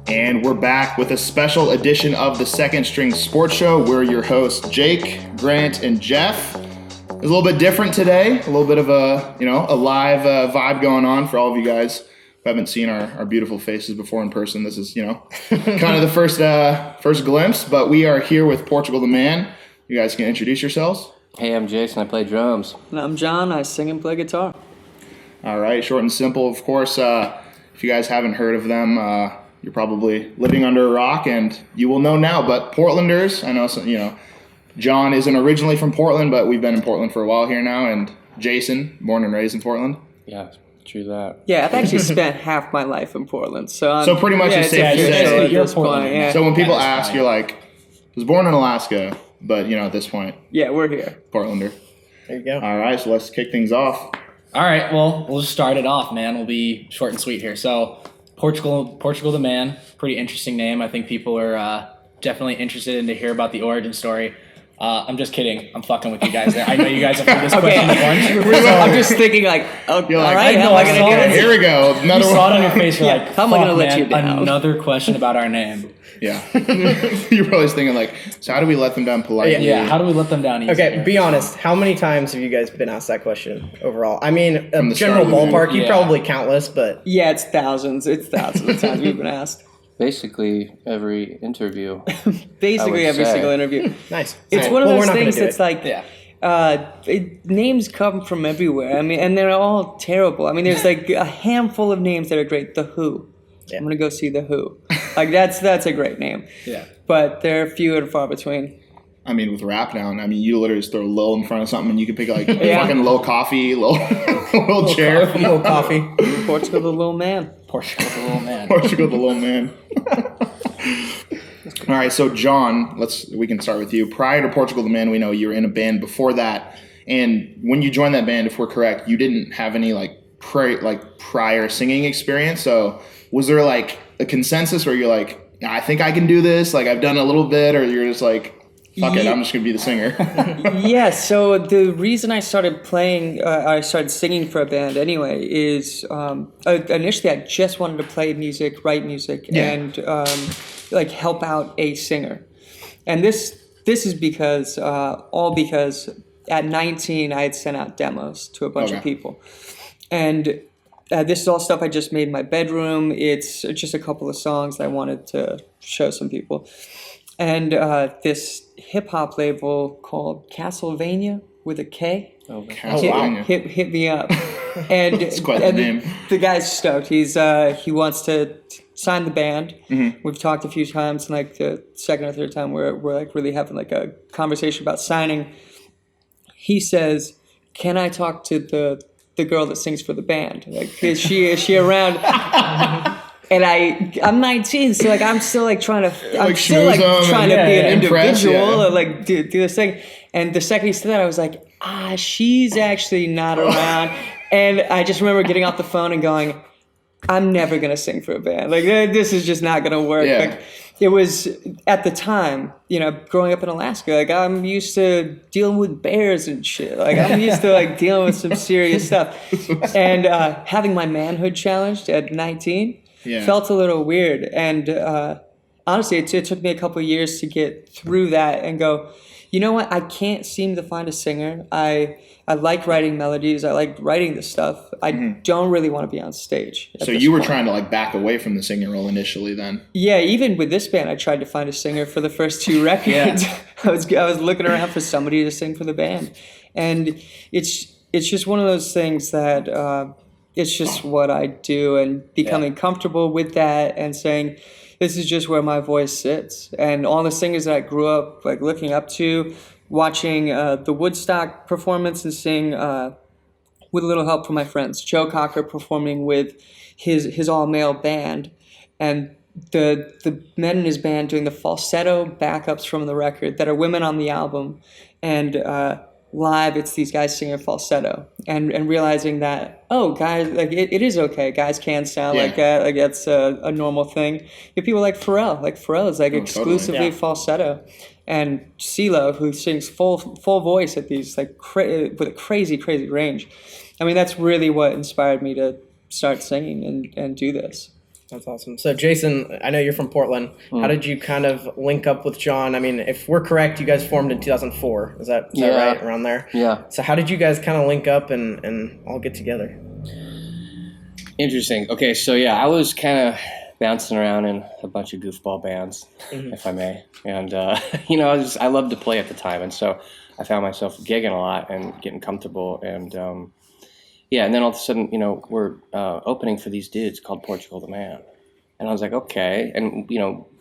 And we're back with a special edition of the Second String Sports Show. We're your hosts, Jake, Grant, and Jeff. It's a little bit different today, a little bit of a live vibe going on for all of you guys who haven't seen our beautiful faces before in person. This is, kind of the first glimpse, but we are here with Portugal the Man. You guys can introduce yourselves. Hey, I'm Jason. I play drums. And I'm John. I sing and play guitar. All right, short and simple. Of course, if you guys haven't heard of them, you're probably living under a rock, and you will know now. But Portlanders, I know, John isn't originally from Portland, but we've been in Portland for a while here now. And Jason, born and raised in Portland. Yeah, true that. Yeah, I've actually spent half my life in Portland, so pretty much it's safe to say you're Portland. Yeah. So when people ask, you're like, I was born in Alaska, but at this point, yeah, we're here, Portlander. There you go. All right, so let's kick things off. All right, well, we'll just start it off, man. We'll be short and sweet here. So, Portugal the Man, pretty interesting name. I think people are definitely interested in to hear about the origin story. I'm just kidding. I'm fucking with you guys there. I know you guys have heard this question a bunch. I'm just thinking all right, how am I going to get it? Here we go. You saw it on your face. You're like, how am I going to let you down? Another question about our name. Yeah. You're probably thinking so how do we let them down politely? Yeah, how do we let them down easy? Okay, be honest. How many times have you guys been asked that question overall? I mean, From the general start of the ballpark, you probably countless, but... Yeah, it's thousands. It's thousands of times we've been asked. Basically, every interview. Basically, every single interview. Nice. It's one of those things that's names come from everywhere. I mean, and they're all terrible. I mean, there's a handful of names that are great. The Who. Yeah. I'm going to go see The Who. That's a great name. Yeah. But they're few and far between. I mean, with rap now, you literally just throw Lil in front of something and you can pick fucking Lil Coffee, Lil Chair. Lil Coffee. Portugal the Little Man. Portugal the Little Man. All right, so John, we can start with you. Prior to Portugal the Man, we know you were in a band before that. And when you joined that band, if we're correct, you didn't have any prior singing experience. So was there a consensus where you're like, I think I can do this, I've done a little bit, or you're just like, fuck it, I'm just going to be the singer? Yeah, so the reason I started singing for a band anyway is initially I just wanted to play music, write music, and help out a singer. And this is because at 19 I had sent out demos to a bunch of people. And this is all stuff I just made in my bedroom. It's just a couple of songs that I wanted to show some people. And this hip-hop label called Castlevania with a K hit me up. And it's quite the name. The guy's stoked. He wants to sign the band. Mm-hmm. We've talked a few times, and the second or third time we're really having a conversation about signing. He says, "Can I talk to the girl that sings for the band? Is she around?" And I'm 19, so I'm still trying to be an individual, do this thing. And the second he said that, I was like, she's actually not around. And I just remember getting off the phone and going, I'm never gonna sing for a band. This is just not gonna work. Yeah. It was at the time, growing up in Alaska. I'm used to dealing with bears and shit. I'm used to dealing with some serious stuff. And having my manhood challenged at 19. Yeah. Felt a little weird, and honestly, it took me a couple of years to get through that and go, you know what? I can't seem to find a singer. I like writing melodies. I like writing this stuff. I don't really want to be on stage. So you were trying to back away from the singer role initially, then? Yeah, even with this band, I tried to find a singer for the first 2 records. Yeah. I was looking around for somebody to sing for the band, and it's just one of those things that. It's just what I do, and becoming comfortable with that and saying, this is just where my voice sits. And all the singers that I grew up looking up to, watching the Woodstock performance and seeing with a little help from my friends, Joe Cocker performing with his all-male band, and the men in his band doing the falsetto backups from the record that are women on the album, and live it's these guys singing falsetto, and realizing that guys, it is okay, guys can sound like that, that's a normal thing. You have people like Pharrell is exclusively falsetto, and CeeLo, who sings full voice at these with a crazy range. I mean, that's really what inspired me to start singing and do this. That's awesome. So, Jason, I know you're from Portland. How did you kind of link up with John? I mean, if we're correct, you guys formed in 2004. Is that right? Around there? Yeah. So how did you guys kind of link up and all get together? Interesting. Okay, so I was kind of bouncing around in a bunch of goofball bands, if I may. And, I loved to play at the time. And so I found myself gigging a lot and getting comfortable. And, and then all of a sudden, we're opening for these dudes called Portugal the Man. And I was like, okay. And,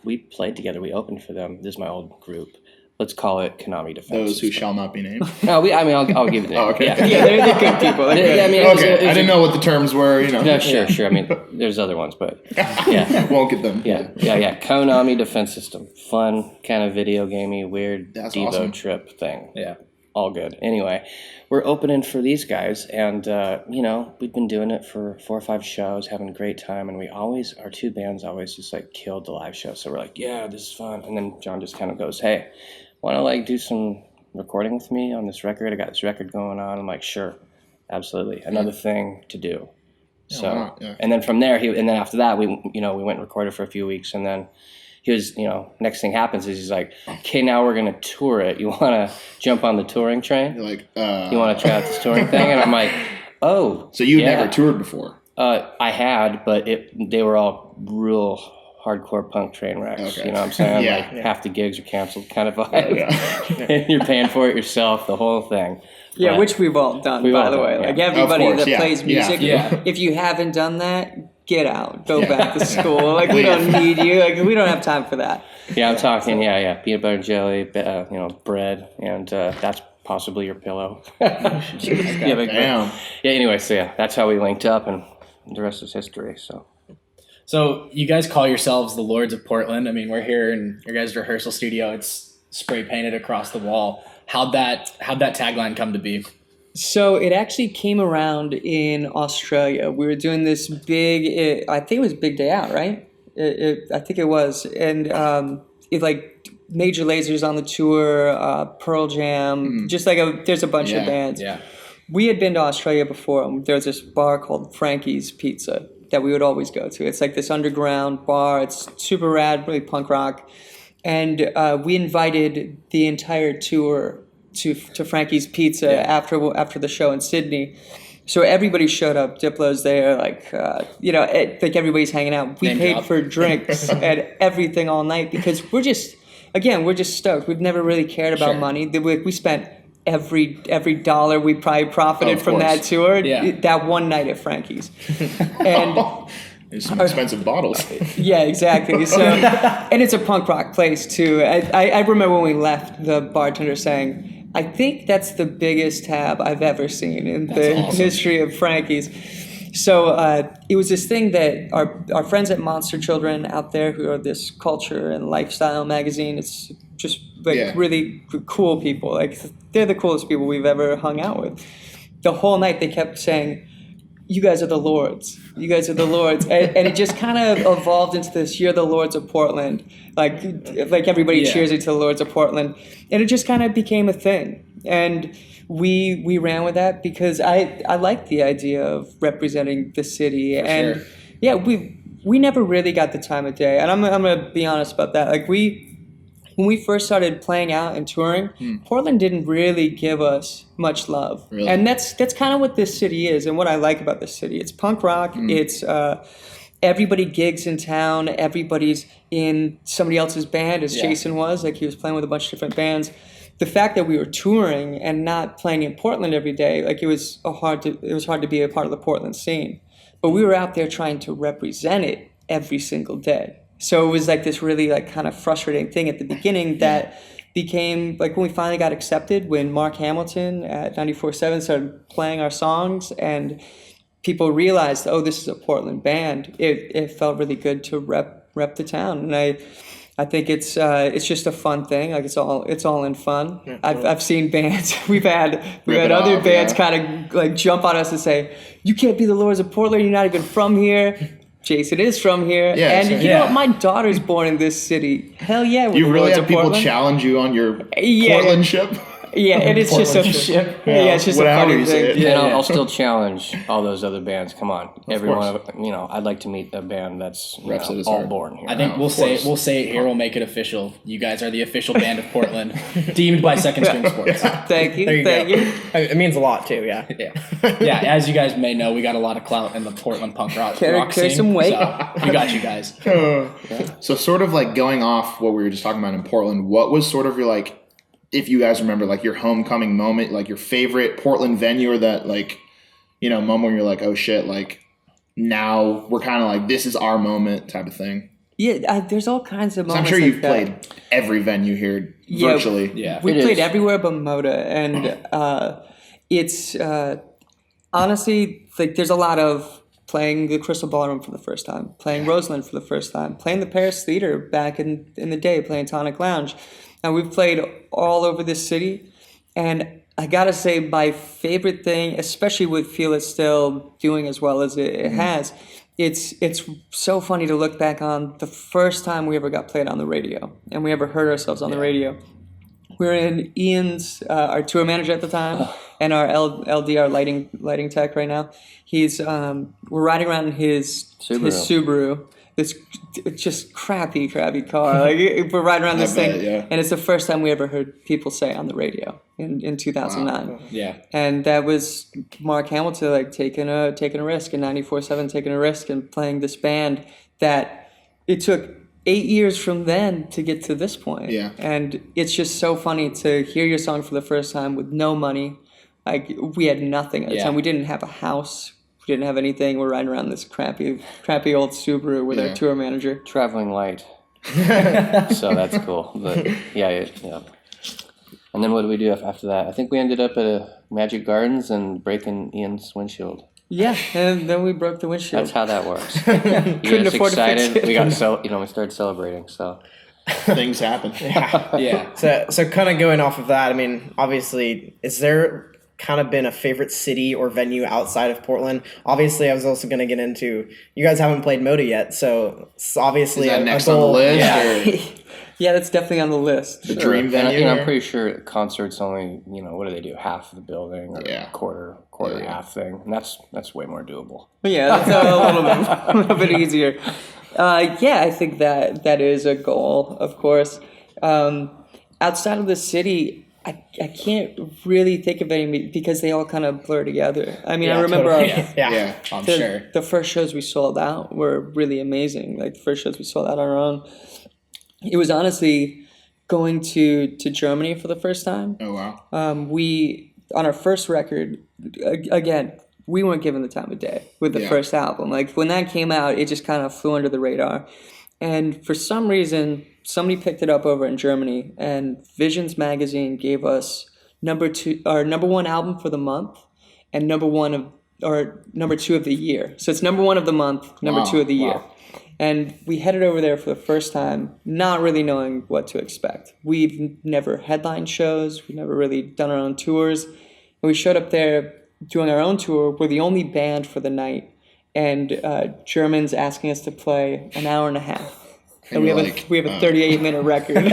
we played together. We opened for them. This is my old group. Let's call it Konami Defense. Those who shall not be named. No, I'll give it the name. Oh, okay. Yeah, they're good people. I didn't know what the terms were, No, sure. I mean, there's other ones, but won't get them. Yeah. Konami Defense System. Fun, kind of video gamey, weird That's Devo awesome. trip thing. Yeah. All good. Anyway, we're opening for these guys, and, we've been doing it for 4 or 5 shows, having a great time, and our 2 bands always just, killed the live show. So we're like, yeah, this is fun. And then John just kind of goes, hey, want to, do some recording with me on this record? I got this record going on. I'm like, sure, absolutely. Another thing to do. So, and then from there, and then after that, we went and recorded for a few weeks, and then he was, next thing happens is he's like, okay, now we're going to tour it. You want to jump on the touring train? You're like, you want to try out this touring thing? And I'm like, oh. So you'd never toured before? I had, but they were all real hardcore punk train wrecks. Okay. You know what I'm saying? Half the gigs are canceled kind of vibe. And you're paying for it yourself, the whole thing. Yeah, which we've all done, by the way. Like everybody that plays music, if you haven't done that, get out. Go back to school. We don't need you. We don't have time for that. Yeah, I'm talking, peanut butter and jelly, bread, and that's possibly your pillow. Damn. Anyway, so that's how we linked up, and the rest is history, So you guys call yourselves the Lords of Portland. I mean, we're here in your guys' rehearsal studio. It's spray painted across the wall. How'd that tagline come to be? So it actually came around in Australia. We were doing this big, I think it was Big Day Out, right? I think it was. And Major Laser's on the tour, Pearl Jam, there's a bunch of bands. Yeah. We had been to Australia before. There was this bar called Frankie's Pizza that we would always go to. It's like this underground bar. It's super rad, really punk rock. And we invited the entire tour to Frankie's Pizza after the show in Sydney. So everybody showed up. Diplo's there, everybody's hanging out. We paid for drinks and everything all night because we're just stoked. We've never really cared about money. We spent every dollar we probably profited from that tour that one night at Frankie's. And there's some expensive bottles. Yeah, exactly. So, and it's a punk rock place too. I remember when we left, the bartender saying, I think that's the biggest tab I've ever seen in the history of Frankie's. So it was this thing that our friends at Monster Children out there, who are this culture and lifestyle magazine, it's just really cool people. They're the coolest people we've ever hung out with. The whole night they kept saying, you guys are the Lords. You guys are the Lords. And it just kind of evolved into this, you're the Lords of Portland. Like everybody cheers you to the Lords of Portland. And it just kind of became a thing. And we ran with that because I like the idea of representing the city. We never really got the time of day. And I'm going to be honest about that. When we first started playing out and touring, Portland didn't really give us much love. Really? And that's kind of what this city is and what I like about this city. It's punk rock. It's everybody gigs in town. Everybody's in somebody else's band, as Jason was. He was playing with a bunch of different bands. The fact that we were touring and not playing in Portland every day, it was hard to be a part of the Portland scene. But we were out there trying to represent it every single day. So it was this really kind of frustrating thing at the beginning that became when we finally got accepted, when Mark Hamilton at 94.7 started playing our songs and people realized, oh, this is a Portland band. It felt really good to rep the town. And I think it's just a fun thing. It's all in fun. Yeah, I've seen bands. We've had other bands kind of jump on us and say, you can't be the Lords of Portland. You're not even from here. Jason is from here, and you know what? My daughter's born in this city. Hell yeah, you really have people challenge you on your Portlandship. Yeah, and it's just a Portland it's just a whatever funny you say thing. it. And Yeah. I'll still challenge all those other bands. Come on, everyone. course. I'd like to meet a band that's Reps it as all hard. born here. I think we'll say it here. We'll make it official. You guys are the official band of Portland, deemed by Second String Sports. Thank you, There you thank go. you. It means a lot too. Yeah. Yeah, as you guys may know, we got a lot of clout in the Portland punk rock Carry scene. some weight. So we got you guys. So sort of like going off what we were just talking about in Portland, what was sort of your like, if you guys remember, like your homecoming moment, like your favorite Portland venue, or that like, moment where you're like, oh shit, like now we're kind of like, this is our moment type of thing. Yeah, there's all kinds of 'Cause I'm moments. sure like you've that. played every venue here Yeah. virtually. Yeah. We It played is. everywhere but Moda, and it's honestly like there's a lot of playing the Crystal Ballroom for the first time, playing Roseland for the first time, playing the Paris Theater back in the day, playing Tonic Lounge. And we've played all over this city, and I gotta say my favorite thing, especially with Feel It Still doing as well as it has, it's so funny to look back on the first time we ever got played on the radio and we ever heard ourselves on the radio. We were in Ian's, our tour manager at the time, and our LDR lighting tech right now. We're riding around in his Subaru. This just crappy car. Like we're riding around this bet, thing, yeah. and it's the first time we ever heard people say on the radio in 2009. Wow. Yeah. And that was Mark Hamilton like taking a risk in 94.7, taking a risk and playing this band that it took 8 years from then to get to this point. Yeah. And it's just so funny to hear your song for the first time with no money. Like we had nothing at the Yeah. time. We didn't have a house. We didn't have anything. We're riding around this crappy old Subaru with Yeah. our tour manager. Traveling light. So that's cool. But yeah. And then what did we do after that? I think we ended up at a Magic Gardens and breaking Ian's windshield. Yeah, and then we broke the windshield. That's how that works. Couldn't You get us afford to fix excited. it. We got we started celebrating. So Things happen. Yeah. So kind of going off of that, I mean, obviously, is there kind of been a favorite city or venue outside of Portland? Obviously, I was also going to get into, you guys haven't played Moda yet, so it's obviously Is that a next goal. on the list? Yeah. Or Yeah, that's definitely on the list. the dream And venue? I'm here? pretty sure concerts only, what do they do? Half of the building or Yeah. quarter Yeah. half thing. And that's way more doable. But yeah, that's a little bit easier. Yeah, I think that is a goal, of course. Outside of the city, I can't really think of any because they all kind of blur together. I mean, Yeah, I remember totally. our, Yeah. I'm the, sure. the first shows we sold out were really amazing. Like the first shows we sold out on our own. It was honestly going to Germany for the first time. Oh, wow. We on our first record, again, we weren't given the time of day with the Yeah. first album. Like when that came out, it just kind of flew under the radar. And for some reason, somebody picked it up over in Germany, and Visions magazine gave us number 1 album for the month, and number 2 of the year. So it's number 1 of the month, number Wow. 2 of the year. Wow. And we headed over there for the first time, not really knowing what to expect. We've never headlined shows. We've never really done our own tours. And we showed up there doing our own tour. We're the only band for the night. And Germans asking us to play an hour and a half. And we you're have like, a 38-minute record.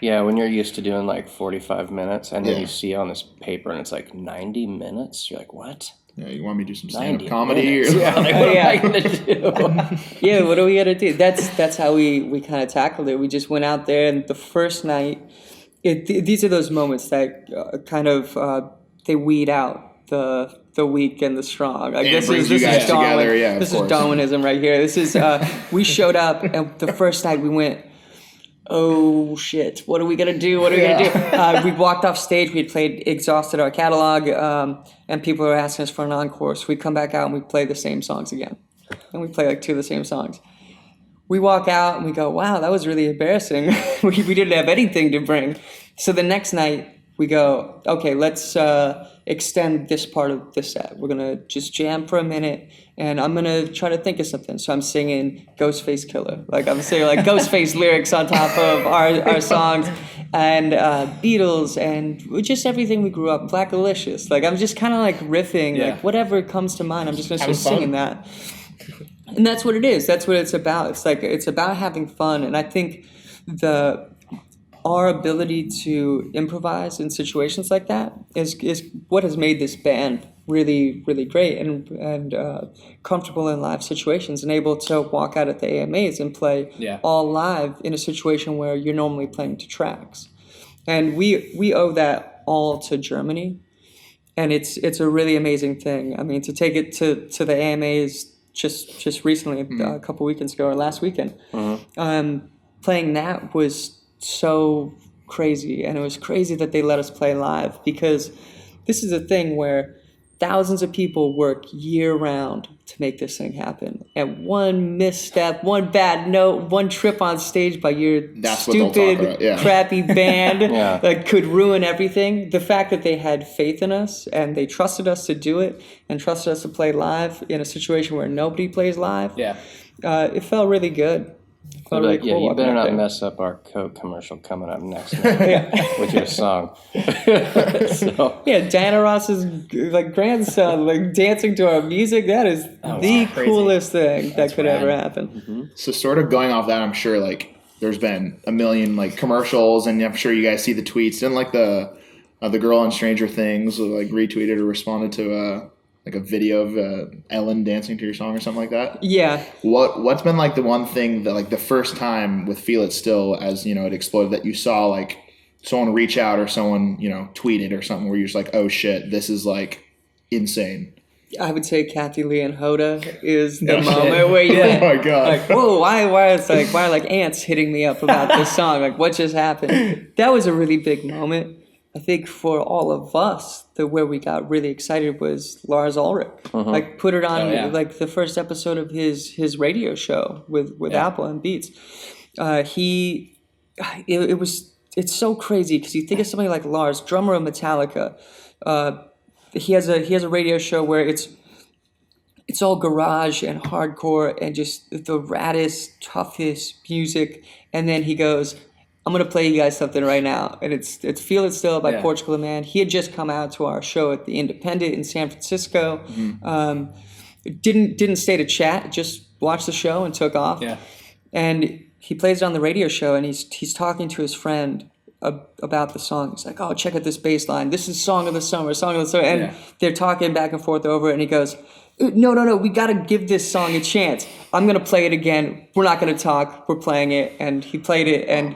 Yeah, when you're used to doing like 45 minutes and then Yeah. you see on this paper and it's like 90 minutes, you're like, what? Yeah, you want me to do some 90 stand-up comedy? minutes. Or, Yeah, like, what Yeah. am I going to do? Yeah, what are we gonna do? That's how we kind of tackled it. We just went out there, and the first night, these are those moments that they weed out the weak and the strong. Like And it brings you guys together, yeah, of This course. is Darwinism right here. This is we showed up, and the first night we went, oh shit, what are we gonna do? What are we gonna do? We walked off stage. We had played, exhausted our catalog, and people were asking us for an encore. So we come back out and we play the same songs again, and we play like 2 of the same songs. We walk out and we go, wow, that was really embarrassing. we didn't have anything to bring. So the next night we go, okay, let's extend this part of the set. We're gonna just jam for a minute, and I'm gonna try to think of something. So I'm singing Ghostface Killer. Like I'm saying like Ghostface lyrics on top of our songs, and Beatles, and just everything we grew up, Black Alicious. Like I'm just kind of like riffing, Yeah. like whatever comes to mind, I'm just gonna start Having fun. singing that. And that's what it is. That's what it's about. It's about having fun. And I think our ability to improvise in situations like that is what has made this band really, really great and comfortable in live situations, and able to walk out at the AMAs and play all live in a situation where you're normally playing to tracks. And we owe that all to Germany, and it's a really amazing thing. I mean, to take it to the AMAs just recently, a couple weekends ago or last weekend, playing that was so crazy, and it was crazy that they let us play live, because this is a thing where thousands of people work year-round to make this thing happen. And one misstep, one bad note, one trip on stage by your stupid, crappy band that could ruin everything. The fact that they had faith in us and they trusted us to do it and trusted us to play live in a situation where nobody plays live, it felt really good. Really cool, you better not mess up our Coke commercial coming up next with your song. Diana Ross's grandson dancing to our music. That is the coolest thing that could ever happen. So sort of going off that, I'm sure there's been a million commercials, and I'm sure you guys see the tweets. And the girl on Stranger Things retweeted or responded to a video of Ellen dancing to your song or something like that? Yeah. What's been the one thing that the first time with Feel It Still, as it exploded, that you saw someone reach out or someone tweeted or something where you're just oh shit, this is insane? I would say Kathy Lee and Hoda is the moment where you oh my god, whoa, why are ants hitting me up about this song? What just happened? That was a really big moment. I think for all of us, where we got really excited was Lars Ulrich. Put it on the first episode of his radio show with Apple and Beats. It's so crazy because you think of somebody like Lars, drummer of Metallica. He has a radio show where it's all garage and hardcore and just the raddest, toughest music, and then he goes, I'm going to play you guys something right now. And it's Feel It Still by Portugal the Man. He had just come out to our show at the Independent in San Francisco. Didn't stay to chat, just watched the show and took off. Yeah. And he plays it on the radio show, and he's talking to his friend about the song. He's like, oh, check out this bass line. This is Song of the Summer. And they're talking back and forth over it, and he goes, no, we got to give this song a chance. I'm going to play it again. We're not going to talk. We're playing it. And he played it, and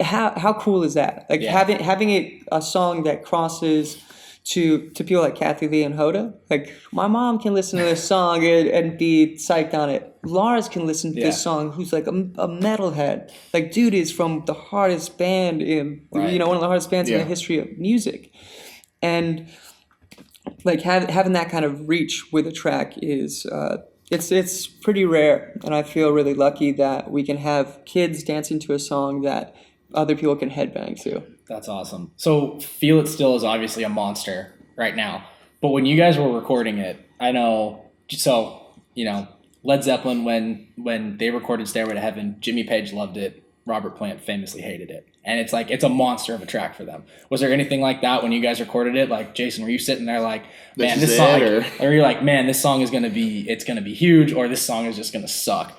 how cool is that? Having it a song that crosses to people like Kathy Lee and Hoda. My mom can listen to this song and be psyched on it. Lars can listen to this song, who's a metalhead. Dude is from the hardest band in one of the hardest bands in the history of music, and having that kind of reach with a track is it's pretty rare, and I feel really lucky that we can have kids dancing to a song that other people can headbang to. That's awesome. So Feel It Still is obviously a monster right now. But when you guys were recording it, I know, Led Zeppelin, when they recorded Stairway to Heaven, Jimmy Page loved it. Robert Plant famously hated it. And it's a monster of a track for them. Was there anything like that when you guys recorded it? Jason, were you sitting there man, this song, or you're like, man, this song is going to be huge, or this song is just going to suck?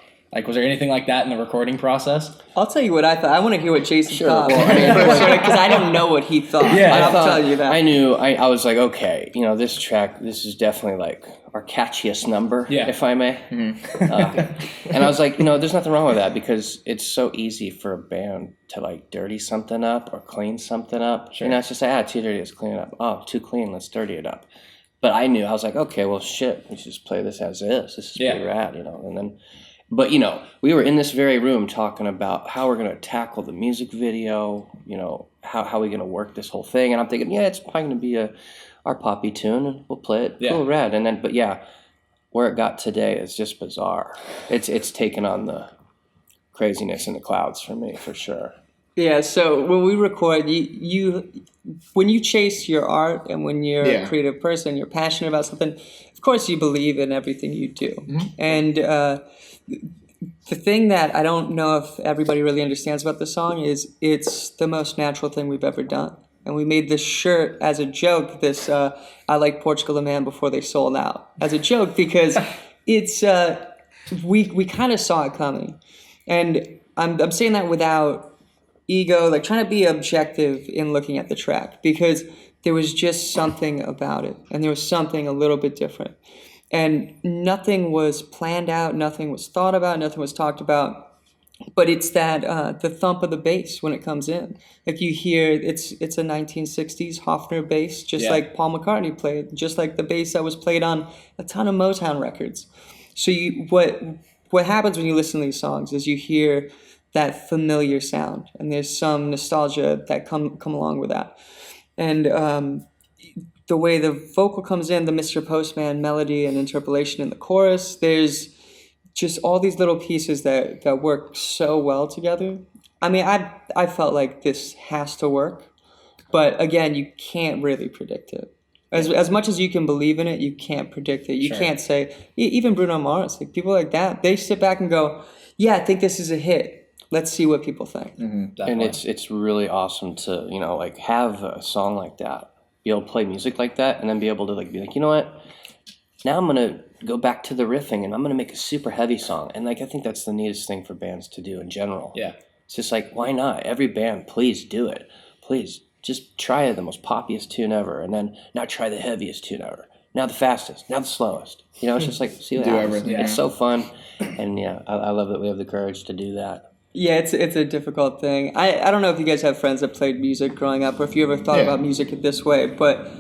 Was there anything like that in the recording process? I'll tell you what I thought. I want to hear what Jason thought. Because I don't know what he thought. Yeah, I'll tell you that. I knew. I was like, okay, this track, this is definitely our catchiest number, if I may. Mm-hmm. And I was like, there's nothing wrong with that, because it's so easy for a band to dirty something up or clean something up. Sure. It's just too dirty, let's clean it up. Oh, too clean, let's dirty it up. But I was like, okay, well, shit, we should just play this as is. This is pretty rad, and then. But, we were in this very room talking about how we're going to tackle the music video, how we're going to work this whole thing. And I'm thinking, it's probably going to be our poppy tune, and we'll play it. Cool, rad. And then, where it got today is just bizarre. It's taken on the craziness in the clouds for me, for sure. Yeah, so when we record, when you chase your art and when you're a creative person, you're passionate about something, of course you believe in everything you do. Mm-hmm. And the thing that I don't know if everybody really understands about the song is it's the most natural thing we've ever done. And we made this shirt as a joke, I like Portugal the Man before they sold out, as a joke, because it's we kind of saw it coming. And I'm saying that without ego, like trying to be objective in looking at the track, because there was just something about it, and there was something a little bit different. And nothing was planned out, nothing was thought about, nothing was talked about. But it's that the thump of the bass when it comes in. Like you hear, it's a 1960s Hofner bass, just like Paul McCartney played, just like the bass that was played on a ton of Motown records. So what happens when you listen to these songs is you hear that familiar sound, and there's some nostalgia that come along with that. And the way the vocal comes in, the Mr. Postman melody and interpolation in the chorus, there's just all these little pieces that work so well together. I mean, I felt like this has to work, but again, you can't really predict it. As much as you can believe in it, you can't predict it. You can't say, even Bruno Mars, like people like that, they sit back and go, yeah, I think this is a hit. Let's see what people think. Mm-hmm. And it's really awesome to, like have a song like that, be able to play music like that, and then be able to be like, you know what? Now I'm going to go back to the riffing, and I'm going to make a super heavy song. And I think that's the neatest thing for bands to do in general. Yeah. It's just why not? Every band, please do it. Please just try the most poppiest tune ever, and then now try the heaviest tune ever. Now the fastest, now the slowest. It's just see what happens. Everything. Yeah. It's so fun. And I love that we have the courage to do that. Yeah, it's a difficult thing. I don't know if you guys have friends that played music growing up, or if you ever thought about music this way, but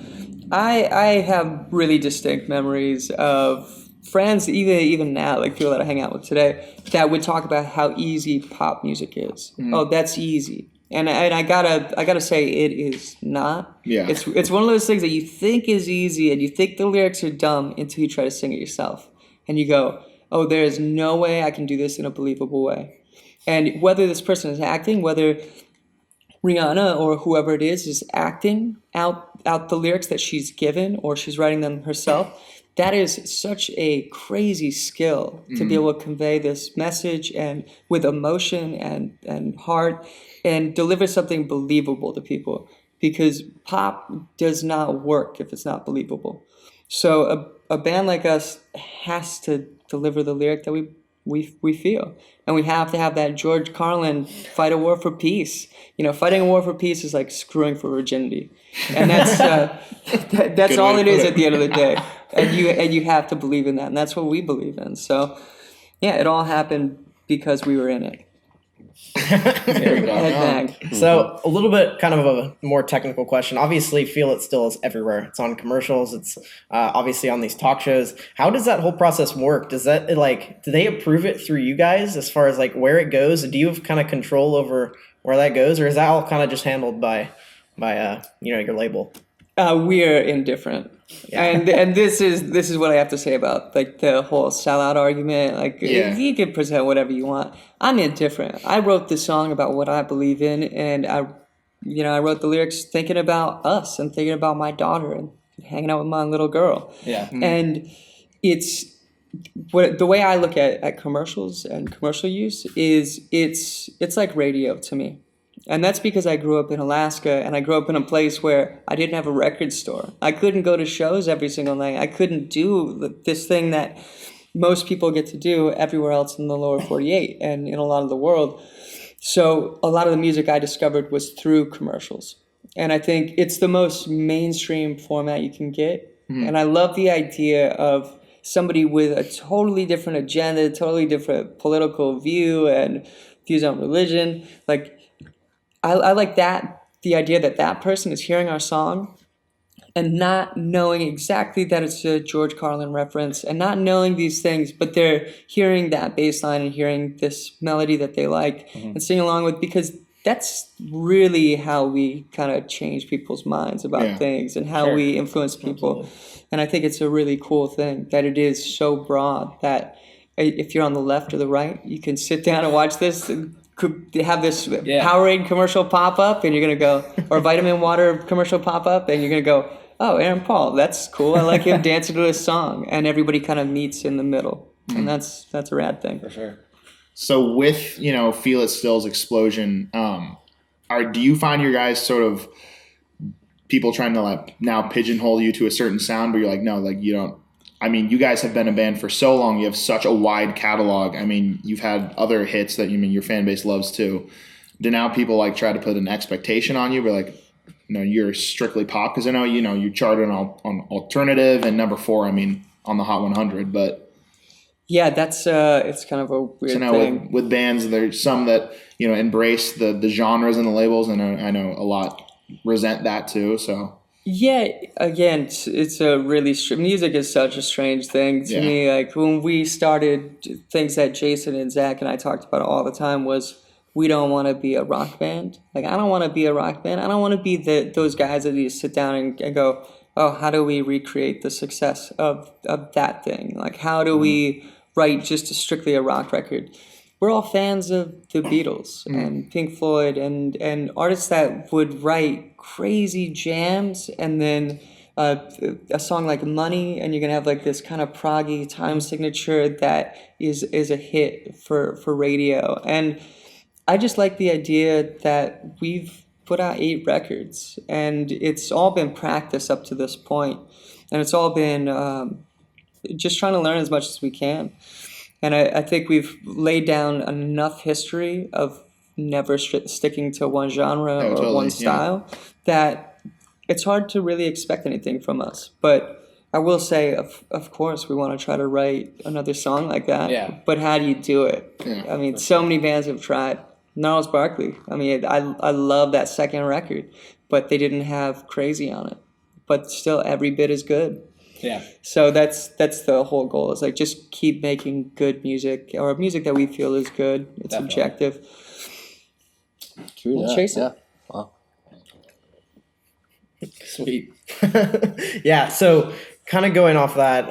I have really distinct memories of friends, even now, people that I hang out with today, that would talk about how easy pop music is. Mm-hmm. Oh, that's easy, and I gotta say it is not. Yeah, it's one of those things that you think is easy, and you think the lyrics are dumb until you try to sing it yourself, and you go, oh, there is no way I can do this in a believable way. And whether this person is acting, whether Rihanna or whoever it is acting out the lyrics that she's given, or she's writing them herself, that is such a crazy skill to be able to convey this message and with emotion and heart, and deliver something believable to people, because pop does not work if it's not believable. So a band like us has to deliver the lyric that we feel. And we have to have that George Carlin fight a war for peace. Fighting a war for peace is like screwing for virginity. And that's all it is at the end of the day. And you have to believe in that. And that's what we believe in. So yeah, it all happened because we were in it. There we go. So a little bit kind of a more technical question. Obviously, Feel It Still is everywhere. It's on commercials. It's obviously on these talk shows. How does that whole process work? Does that do they approve it through you guys as far as where it goes? Do you have kind of control over where that goes, or is that all kind of just handled by your label? We're indifferent. Yeah. And this is what I have to say about the whole sellout argument. You can present whatever you want. I'm indifferent. I wrote this song about what I believe in, and I wrote the lyrics thinking about us and thinking about my daughter and hanging out with my little girl. Yeah. Mm-hmm. And it's the way I look at commercials and commercial use is it's like radio to me. And that's because I grew up in Alaska, and I grew up in a place where I didn't have a record store. I couldn't go to shows every single night. I couldn't do this thing that most people get to do everywhere else in the lower 48 and in a lot of the world. So a lot of the music I discovered was through commercials. And I think it's the most mainstream format you can get. Mm-hmm. And I love the idea of somebody with a totally different agenda, totally different political view and views on religion. I like the idea that person is hearing our song and not knowing exactly that it's a George Carlin reference, and not knowing these things, but they're hearing that bass line and hearing this melody that they like and singing along with, because that's really how we kind of change people's minds about things and how we influence people. Absolutely. And I think it's a really cool thing that it is so broad that if you're on the left or the right, you can sit down and watch this and could have this Powerade commercial pop up, and you're gonna go, or vitamin water commercial pop up, and you're gonna go, oh, Aaron Paul, that's cool. I like him dancing to this song, and everybody kind of meets in the middle, and that's a rad thing for sure. So with Feel It Still's explosion, do you find your guys sort of people trying to now pigeonhole you to a certain sound, but you're like, no, you don't. I mean, you guys have been a band for so long. You have such a wide catalog. I mean, you've had other hits that your fan base loves too. do now people like try to put an expectation on you? But like, you're strictly pop, because I know you charted on alternative and number 4. I mean, on the Hot 100, but yeah, that's it's kind of a weird so now thing. with bands, there's some that embrace the genres and the labels, and I know a lot resent that too. So Yeah, again, it's a really music is such a strange thing to me. Like when we started, things that Jason and Zach and I talked about all the time was, we don't want to be a rock band. Like, I don't want to be a rock band. I don't want to be those guys that you sit down and go, oh, how do we recreate the success of that thing? Like, how do we write just strictly a rock record? We're all fans of the Beatles and Pink Floyd and artists that would write crazy jams, and then a song like Money, and you're going to have like this kind of proggy time signature that is a hit for radio. And I just like the idea that we've put out 8 records, and it's all been practice up to this point, and it's all been just trying to learn as much as we can. And I think we've laid down enough history of never sticking to one genre or one style that it's hard to really expect anything from us. But I will say, of course, we want to try to write another song like that. Yeah. But how do you do it? Yeah, I mean, so many bands have tried. Gnarls Barkley. I mean, I love that second record, but they didn't have Crazy on it. But still, every bit is good. Yeah. So that's the whole goal. Is like just keep making good music, or music that we feel is good. It's Definitely. objective. True We'll that. chase it. Yeah. Wow. Sweet. Yeah, so kind of going off that,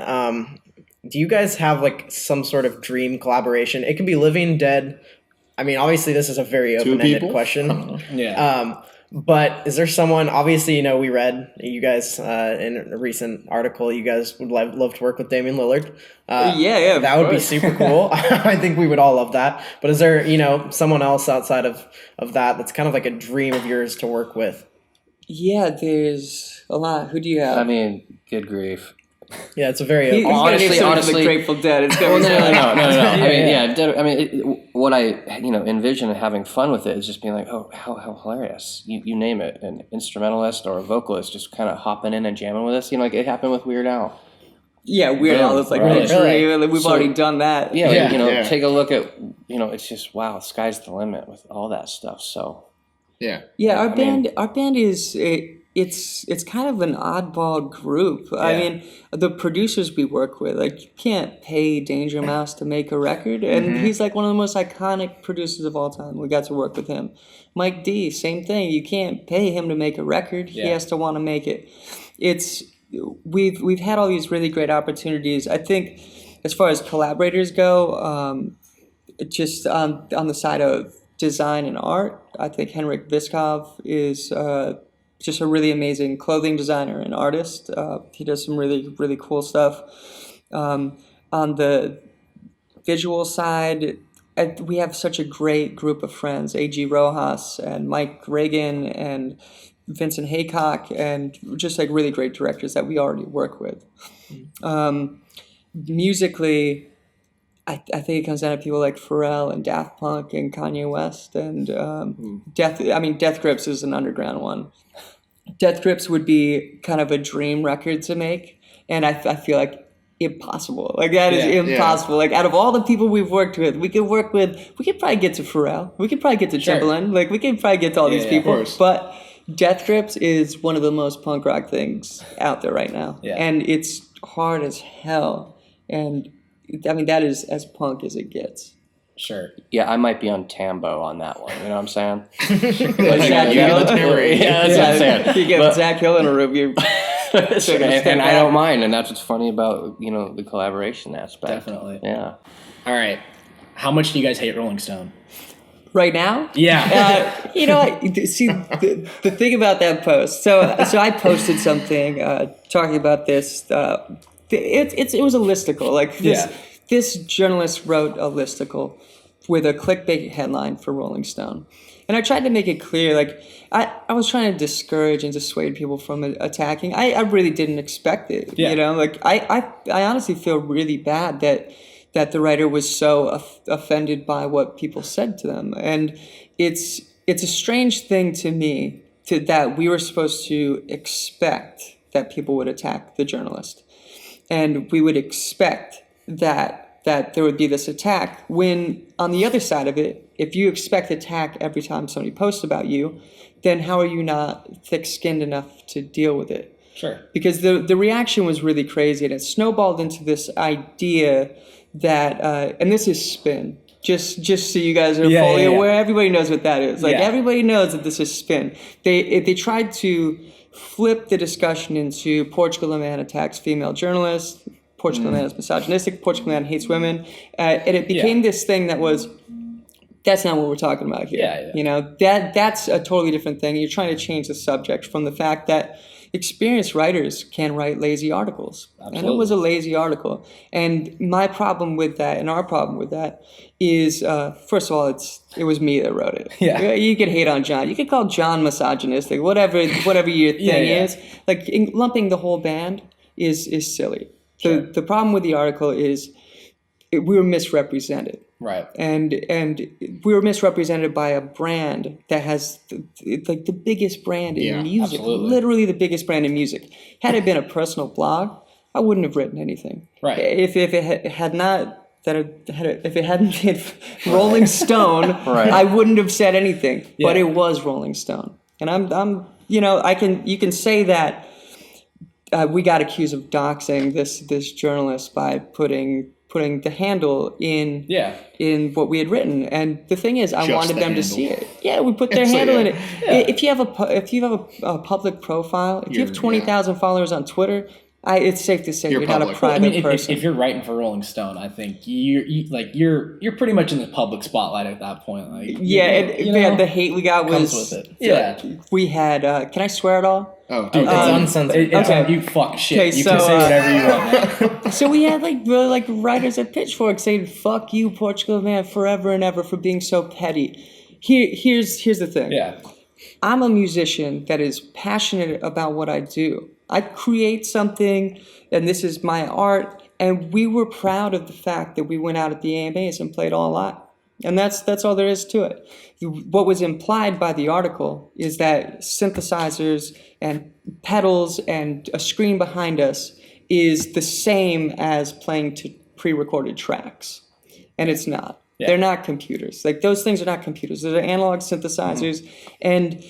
do you guys have like some sort of dream collaboration? It can be living, dead. I mean, obviously this is a very open-ended people? question. Yeah. But is there someone, obviously, we read you guys in a recent article, you guys would love to work with Damian Lillard. Yeah, that would be super cool. I think we would all love that. But is there, someone else outside of that that's kind of like a dream of yours to work with? Yeah, there's a lot. Who do you have? I mean, good grief. Yeah, it's a very He's open. gonna name someone from honestly- the Grateful Dead. It's Well, gonna be no. I mean, Yeah. I mean, what I envision having fun with it is just being like, oh, how hilarious! You name it, an instrumentalist or a vocalist just kind of hopping in and jamming with us. Like it happened with Weird Al. Yeah, Weird Al is like Really? literally, we've So- already done that. Yeah, Yeah. take a look at it's just wow, sky's the limit with all that stuff. So Yeah. Yeah, our I mean- band is it's kind of an oddball group. I mean, the producers we work with, like, you can't pay Danger Mouse to make a record, and he's like one of the most iconic producers of all time. We got to work with him. Mike D, same thing. You can't pay him to make a record. He has to want to make it. We've had all these really great opportunities. I think as far as collaborators go, just on the side of design and art, I think Henrik Viskov is just a really amazing clothing designer and artist. He does some really, really cool stuff. On the visual side, we have such a great group of friends, A.G. Rojas and Mike Reagan and Vincent Haycock, and just like really great directors that we already work with. Musically, I think it comes down to people like Pharrell and Daft Punk and Kanye West and Death Grips is an underground one. Death Grips would be kind of a dream record to make, and I feel like impossible. Like that is impossible. Like out of all the people we've worked with, we could probably get to Pharrell. We could probably get to Timbaland. Like we could probably get to all these people. of course. But Death Grips is one of the most punk rock things out there right now, and it's hard as hell. And I mean, that is as punk as it gets. Sure. yeah, I might be on Tambo on that one. You know what I'm saying? Zach Hill. Yeah, that's what I'm saying. You get But- Zach Hill in a room, you and I don't mind, and that's what's funny about the collaboration aspect. Definitely. Yeah. All right. How much do you guys hate Rolling Stone? right now. Yeah. See, the thing about that post. So I posted something talking about this. It was a listicle. Like this journalist wrote a listicle with a clickbait headline for Rolling Stone. And I tried to make it clear, like, I was trying to discourage and dissuade people from attacking. I really didn't expect it. Yeah. You know, like, I honestly feel really bad that the writer was so offended by what people said to them. And it's it's a strange thing to me that we were supposed to expect that people would attack the journalist. And we would expect that there would be this attack when, on the other side of it, if you expect attack every time somebody posts about you, then how are you not thick-skinned enough to deal with it? Sure. Because the reaction was really crazy, and it snowballed into this idea that, and this is spin, just so you guys are fully aware, everybody knows what that is. Like, everybody knows that this is spin. They tried to flip the discussion into Portugal the man attacks female journalists, Portugal the man is misogynistic, Portugal the man hates women, and it became this thing that was, that's not what we're talking about here. You know, that's a totally different thing. You're trying to change the subject from the fact that experienced writers can write lazy articles. Absolutely. And it was a lazy article. And my problem with that, and our problem with that, is first of all, it was me that wrote it. Yeah. You could hate on John. You could call John misogynistic, whatever your thing is. Like, lumping the whole band is silly. Sure. The problem with the article is we were misrepresented. Right. And we were misrepresented by a brand that has the biggest brand in music, absolutely. Literally the biggest brand in music. Had it been a personal blog, I wouldn't have written anything. Right. If it had not, if it hadn't been Rolling Stone, Right. I wouldn't have said anything. Yeah. But it was Rolling Stone, and I'm you can say that we got accused of doxing this journalist by putting the handle in what we had written, and the thing is, I wanted them to see it. Yeah, we put their handle in it. Yeah. If you have a public profile, if you have 20,000 followers on Twitter, it's safe to say you're not a private person. If you're writing for Rolling Stone, I think you're pretty much in the public spotlight at that point. Like, the hate we got was comes with it. We had. Can I swear at all? Oh, dude, it's uncensored. Okay. You fuck shit. Okay, You so, can say whatever you want, man. So we had like writers at Pitchfork saying, "Fuck you, Portugal man, forever and ever for being so petty." Here's the thing. Yeah. I'm a musician that is passionate about what I do. I create something, and this is my art. And we were proud of the fact that we went out at the AMAs and played all live. And that's all there is to it. What was implied by the article is that synthesizers and pedals and a screen behind us is the same as playing to pre-recorded tracks. And it's not. Yeah. They're not computers. Like, those things are not computers. They're analog synthesizers and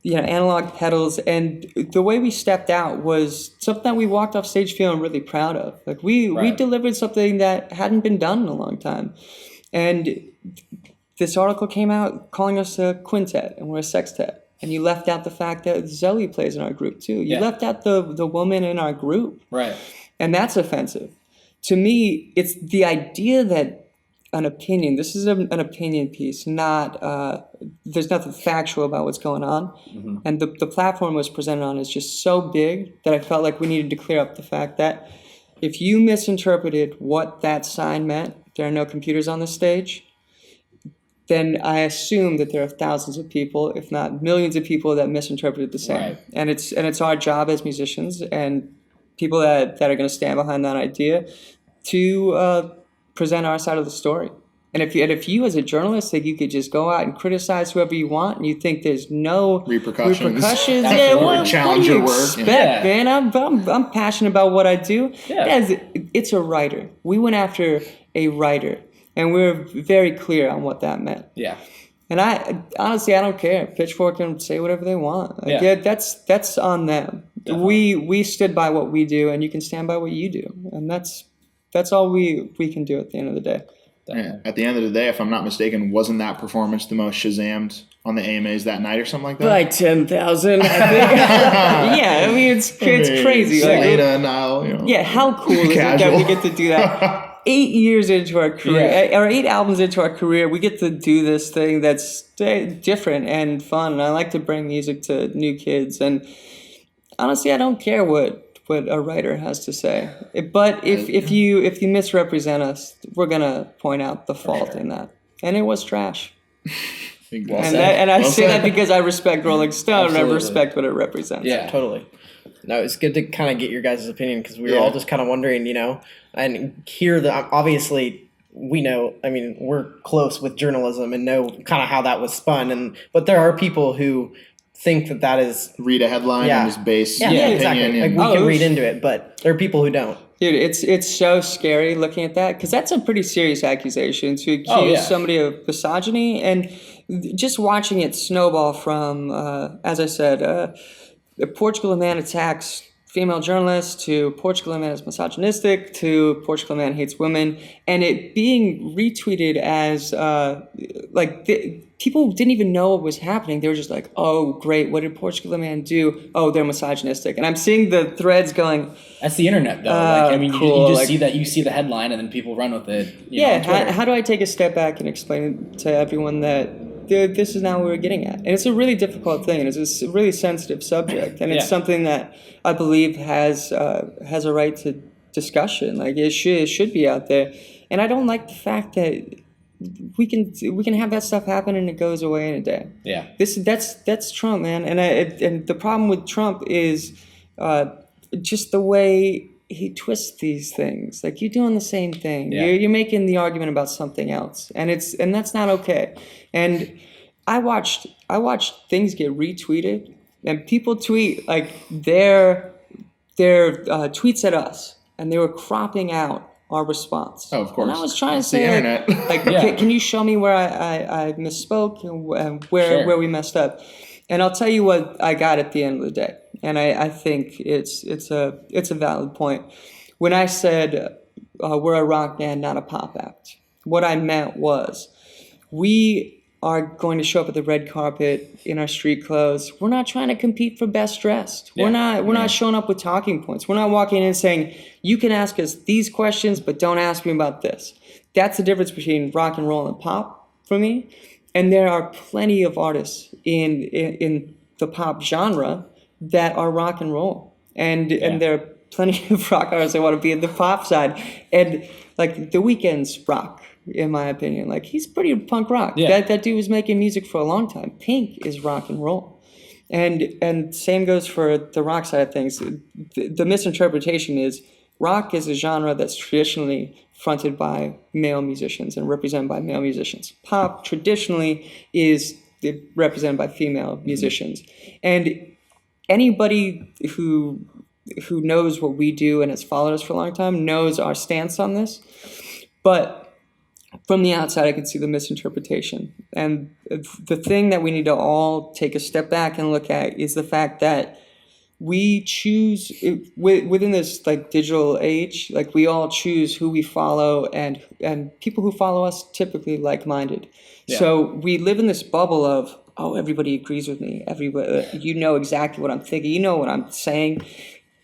analog pedals. And the way we stepped out was something that we walked off stage feeling really proud of. Like, we delivered something that hadn't been done in a long time. And this article came out calling us a quintet and we're a sextet. And you left out the fact that Zoe plays in our group too. You left out the woman in our group. Right. And that's offensive. To me, it's the idea that an opinion, this is an opinion piece, not, there's nothing factual about what's going on. Mm-hmm. And the platform was presented on is just so big that I felt like we needed to clear up the fact that if you misinterpreted what that sign meant, there are no computers on the stage, then I assume that there are thousands of people, if not millions of people, that misinterpreted the same. Right. And it's our job as musicians and people that are going to stand behind that idea to present our side of the story. And if you as a journalist think you could just go out and criticize whoever you want and you think there's no repercussions, what do you expect, man? I'm passionate about what I do. Yeah. It's a writer. We went after a writer. And we were very clear on what that meant. Yeah. And I honestly don't care. Pitchfork can say whatever they want. That's on them. Definitely. We stood by what we do, and you can stand by what you do, and that's all we can do at the end of the day. Yeah. At the end of the day, if I'm not mistaken, wasn't that performance the most Shazammed on the AMAs that night or something like that? Like 10,000, I think. Yeah, I mean it's crazy. Selena, now, yeah, how cool is it that we get to do that? 8 years into our career, or 8 albums into our career, we get to do this thing that's different and fun. And I like to bring music to new kids. And honestly, I don't care what a writer has to say. But if you misrepresent us, we're gonna point out the fault in that. And it was trash. I say that because I respect Rolling Stone. Absolutely. And I respect what it represents. Yeah, totally. No, it's good to kind of get your guys' opinion because we were all just kind of wondering, and hear that obviously we know, I mean, we're close with journalism and know kind of how that was spun. But there are people who think that is read a headline and just base opinion. exactly. Like, we can read into it, but there are people who don't. Dude, it's so scary looking at that, because that's a pretty serious accusation to accuse somebody of misogyny, and just watching it snowball from, as I said, Portugal, a man attacks female journalists, to Portugal, a man is misogynistic, to Portugal, a man hates women, and it being retweeted as people didn't even know what was happening. They were just like, oh, great, what did Portugal, a man do? Oh, they're misogynistic. And I'm seeing the threads going... That's the internet, though. Cool. You just see that, you see the headline, and then people run with it. How do I take a step back and explain to everyone that this is not what we're getting at? And it's a really difficult thing, and it's a really sensitive subject, and it's something that I believe has a right to discussion. Like, it should be out there. And I don't like the fact that we can have that stuff happen and it goes away in a day. Yeah. That's Trump, man. And the problem with Trump is just the way he twists these things. Like, you're doing the same thing. Yeah. You're making the argument about something else, and that's not okay. And I watched things get retweeted, and people tweet like their tweets at us, and they were cropping out our response. Oh, of course. And I was trying to say, the internet. can you show me where I misspoke and where we messed up? And I'll tell you what I got at the end of the day. And I think it's a valid point. When I said we're a rock band, not a pop act, what I meant was we are going to show up at the red carpet in our street clothes. We're not trying to compete for best dressed. We're not showing up with talking points. We're not walking in and saying, you can ask us these questions, but don't ask me about this. That's the difference between rock and roll and pop for me. And there are plenty of artists in the pop genre that are rock and roll. And there are plenty of rock artists that want to be in the pop side. And like The Weeknd's rock, in my opinion. Like, he's pretty punk rock. Yeah. That dude was making music for a long time. Pink is rock and roll. And same goes for the rock side of things. The misinterpretation is rock is a genre that's traditionally fronted by male musicians and represented by male musicians. Pop traditionally is represented by female musicians. And anybody who knows what we do and has followed us for a long time knows our stance on this. But from the outside, I can see the misinterpretation. And the thing that we need to all take a step back and look at is the fact that we choose within this like digital age, like we all choose who we follow, and people who follow us typically like-minded. Yeah. So we live in this bubble of, oh, everybody agrees with me. Everybody, you know exactly what I'm thinking. You know what I'm saying.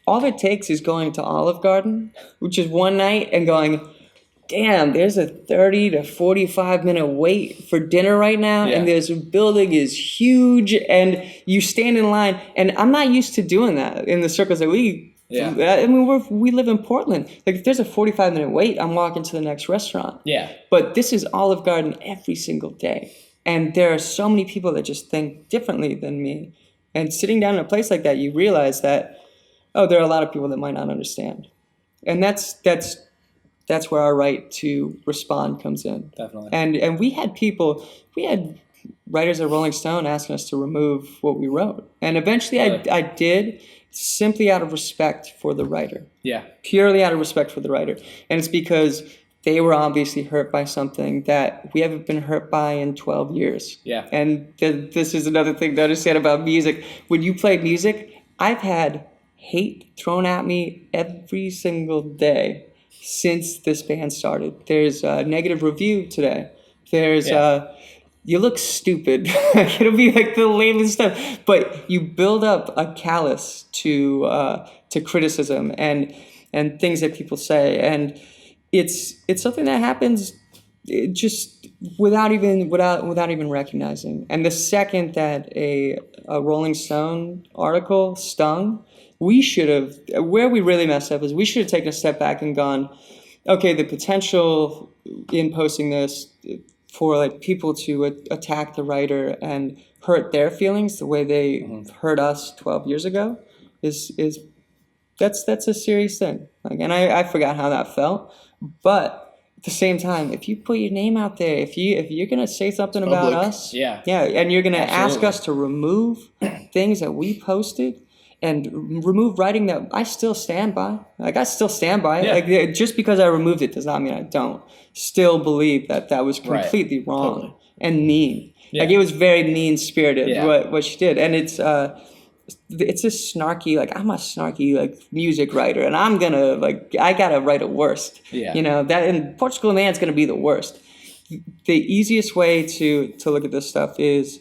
All it takes is going to Olive Garden, which is one night, and going, damn, there's a 30 to 45 minute wait for dinner right now, and this building is huge, and you stand in line, and I'm not used to doing that in the circles that we. Yeah. I mean, we live in Portland. Like, if there's a 45-minute wait, I'm walking to the next restaurant. Yeah. But this is Olive Garden every single day, and there are so many people that just think differently than me. And sitting down in a place like that, you realize that, oh, there are a lot of people that might not understand, and that's where our right to respond comes in. Definitely. And we had writers at Rolling Stone asking us to remove what we wrote. And eventually I did, simply out of respect for the writer. Yeah. Purely out of respect for the writer. And it's because they were obviously hurt by something that we haven't been hurt by in 12 years. Yeah. And this is another thing to understand about music. When you play music, I've had hate thrown at me every single day since this band started. There's a negative review today. There's you look stupid. It'll be like the lamest stuff. But you build up a callous to criticism and things that people say, and it's something that happens just without even recognizing. And the second that a Rolling Stone article stung, where we really messed up is we should have taken a step back and gone, okay, the potential in posting this for like people to attack the writer and hurt their feelings the way they hurt us 12 years ago that's a serious thing. Like, and I forgot how that felt, but the same time, if you put your name out there, if you're gonna say something about Public. us, Yeah. and you're gonna ask Absolutely. us to remove things that we posted and remove writing that I still stand by. Like I still stand by it. Yeah. Like just because I removed it does not mean I don't still believe that was Right. completely wrong Totally. and mean. Yeah. Like it was very mean spirited Yeah. what she did, and it's a snarky, like I'm a snarky like music writer, and I'm gonna like I gotta write a worst. Yeah. That in Portugal the Man's gonna be the worst. The easiest way to look at this stuff is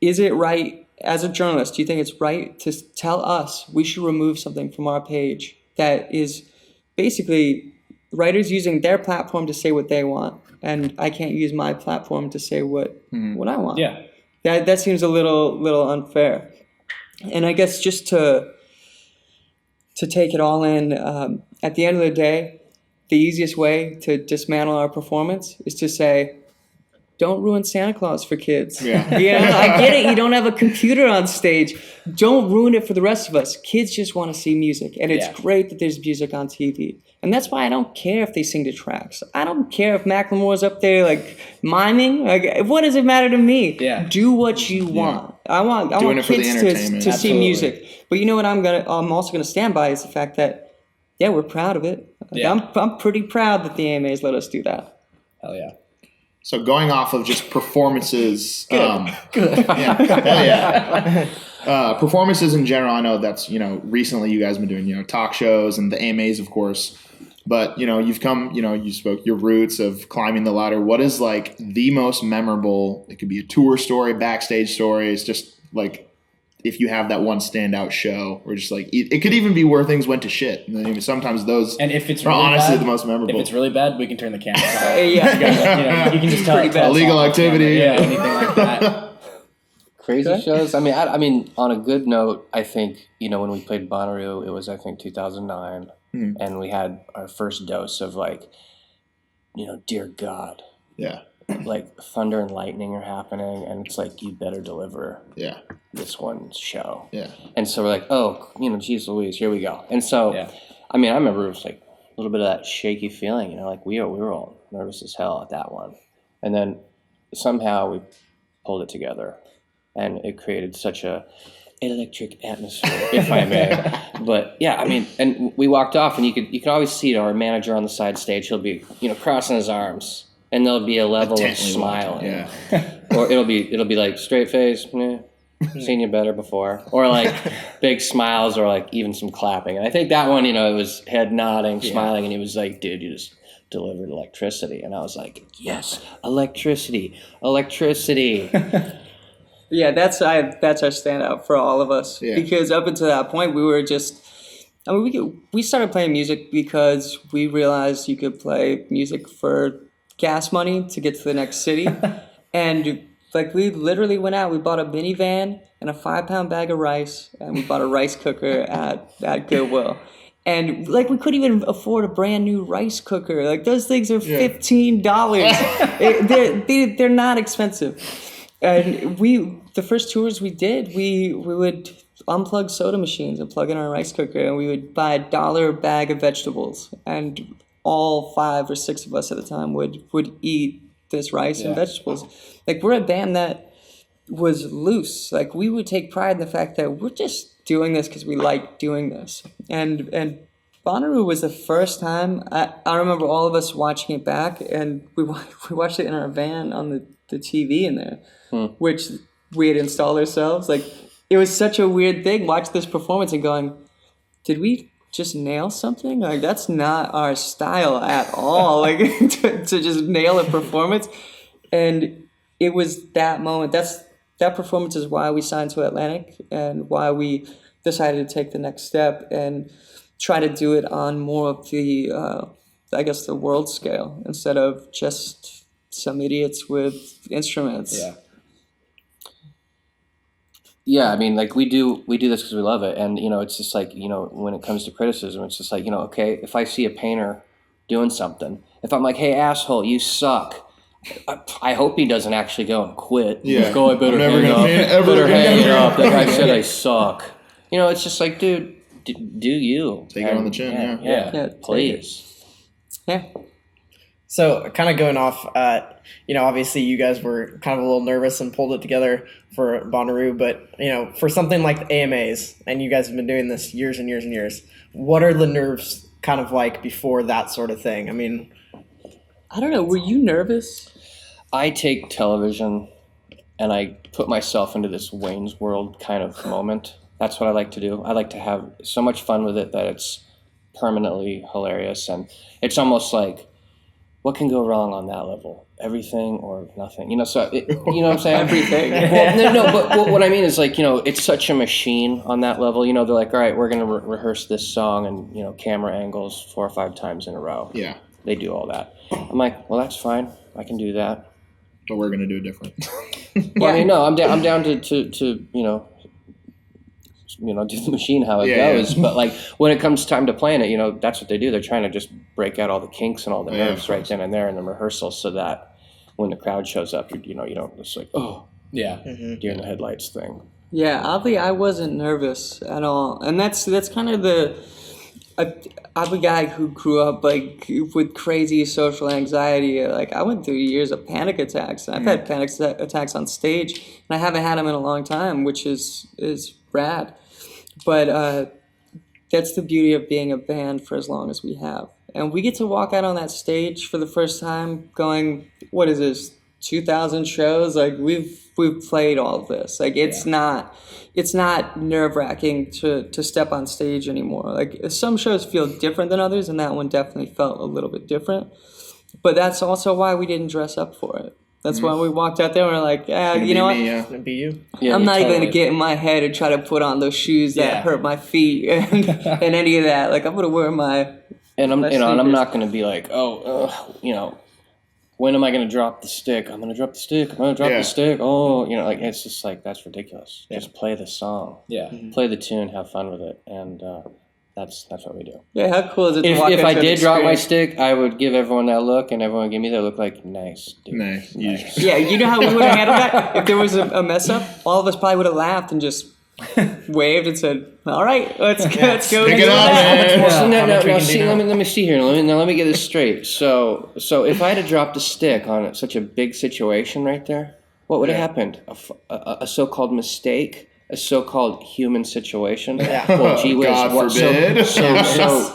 it right as a journalist? Do you think it's right to tell us we should remove something from our page that is basically writers using their platform to say what they want, and I can't use my platform to say what I want? Yeah. That seems a little unfair. And I guess just to take it all in, at the end of the day, the easiest way to dismantle our performance is to say, don't ruin Santa Claus for kids. Yeah. I get it. You don't have a computer on stage. Don't ruin it for the rest of us. Kids just want to see music. And it's Yeah. great that there's music on TV. And that's why I don't care if they sing to tracks. I don't care if Macklemore's up there like miming. Like, what does it matter to me? Yeah. Do what you want. I want Doing it for the kids entertainment. to see Absolutely. music. But you know what I'm also gonna stand by is the fact that we're proud of it. Like, Yeah. I'm pretty proud that the AMAs let us do that. Hell yeah. So going off of just performances, Good. Performances in general. I know that's recently you guys have been doing talk shows and the AMAs, of course. But you've come, you spoke your roots of climbing the ladder. What is like the most memorable? It could be a tour story, backstage story. It's just like if you have that one standout show, or just like it could even be where things went to shit. And then sometimes those And if it's are really honestly bad, the most memorable. If it's really bad, we can turn the camera off. Yeah. You can just tell Pretty bad. Illegal off activity. camera. Yeah, anything like that. Crazy Okay. shows. I mean, on a good note, I think when we played Bonnaroo, it was 2009, and we had our first dose of like, dear God, Yeah. like thunder and lightning are happening, and it's like you better deliver Yeah. this one show. Yeah. And so we're like, oh, geez Louise, here we go. And so, Yeah. I remember it was like a little bit of that shaky feeling, like we were all nervous as hell at that one, and then somehow we pulled it together. And it created such a electric atmosphere, if I may. But yeah, and we walked off, and you can always see our manager on the side stage. He'll be, crossing his arms, and there'll be a level of Intently smiling, watching, or it'll be like straight face, seen you better before, or like big smiles, or like even some clapping. And I think that one, it was head nodding, smiling, and he was like, dude, you just delivered electricity. And I was like, yes, electricity. Yeah, that's our standout for all of us. Yeah. Because up until that point, we were just, we started playing music because we realized you could play music for gas money to get to the next city. And like we literally went out, we bought a minivan and a 5-pound bag of rice, and we bought a rice cooker at Goodwill. And like we couldn't even afford a brand new rice cooker. Like those things are $15. They're not expensive. And the first tours we did, we would unplug soda machines and plug in our rice cooker, and we would buy $1 a bag of vegetables, and all 5 or 6 of us at the time would eat this rice and vegetables. Like we're a band that was loose. Like we would take pride in the fact that we're just doing this because we like doing this. And Bonnaroo was the first time I remember all of us watching it back, and we watched it in our van on the TV in there, which we had installed ourselves. Like it was such a weird thing, watch this performance and going, did we just nail something? Like that's not our style at all. Like to just nail a performance. And it was that moment. That performance is why we signed to Atlantic, and why we decided to take the next step and try to do it on more of the the world scale, instead of just some idiots with instruments. Yeah, like we do this because we love it, and it's just like when it comes to criticism, it's just like okay, if I see a painter doing something, if I'm like, hey asshole, you suck, I hope he doesn't actually go and quit. Yeah. Go, I better I'm never hang gonna up. paint it ever Better again. hang it up. That guy said I suck. It's just like, dude, do you Take it on the chin, Yeah, please. Yeah. So kind of going off, obviously you guys were kind of a little nervous and pulled it together for Bonnaroo, but for something like the AMAs, and you guys have been doing this years and years and years, what are the nerves kind of like before that sort of thing? I mean, I don't know. Were you nervous? I take television and I put myself into this Wayne's World kind of moment. That's what I like to do. I like to have so much fun with it that it's permanently hilarious, and it's almost like, what can go wrong on that level? Everything or nothing. So you know what I'm saying? Everything. Well, no, but what I mean is like, it's such a machine on that level. They're like, all right, we're going to rehearse this song and, camera angles 4 or 5 times in a row. Yeah. They do all that. I'm like, well, that's fine. I can do that. But we're going to do it different. Well, I mean, no, I'm down to do the machine how it goes. Yeah. But like when it comes time to playing it, that's what they do. They're trying to just break out all the kinks and all the nerves right then and there in the rehearsal, so that when the crowd shows up, you don't just like, Yeah. deer in the headlights thing. Yeah, oddly, I wasn't nervous at all, and that's kind of I'm a guy who grew up like with crazy social anxiety. Like I went through years of panic attacks, and I've had panic attacks on stage, and I haven't had them in a long time, which is rad. But that's the beauty of being a band for as long as we have, and we get to walk out on that stage for the first time, going, "What is this? 2,000 shows? Like we've played all of this. Like it's not nerve-wracking to step on stage anymore. Like some shows feel different than others, and that one definitely felt a little bit different. But that's also why we didn't dress up for it. That's why we walked out there and we're like, you know what? It'd be you. Yeah, I'm not even totally. gonna get in my head and try to put on those shoes that hurt my feet and any of that. Like I'm gonna wear my And I'm my and I'm sneakers. not going to be like, when am I going to drop the stick? I'm going to drop the stick. I'm going to drop the stick. Like it's just like, that's ridiculous. Just play the song. Yeah. Play the tune, have fun with it, and that's what we do. Yeah, how cool is it to walk If I into did the drop my experience? stick, I would give everyone that look, and everyone would give me that look like, nice, dude. Nice. Yeah, you know how we would have handled that? If there was a mess up, all of us probably would have laughed and just waved and said, all right, let's go. Pick it up, man. Well, so How much we now, can do see, now? let me see here. Let me get this straight. So if I had dropped a stick on such a big situation right there, what would have happened? A so-called mistake, a so-called human situation. Yeah. Well, gee whiz. God what, forbid. So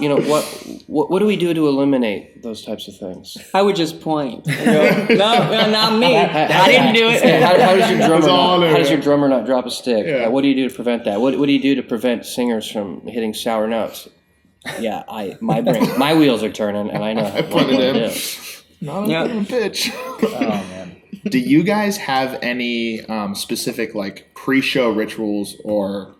what do we do to eliminate those types of things? I would just point. And go, no, not me. I didn't do it. How does your drummer It's all not, in how does there. your drummer not drop a stick? Yeah. What do you do to prevent that? What do you do to prevent singers from hitting sour notes? Yeah, my wheels are turning, and I know put what it to in. do. Not Yeah. a bitch. Oh man. Do you guys have any specific like pre-show rituals or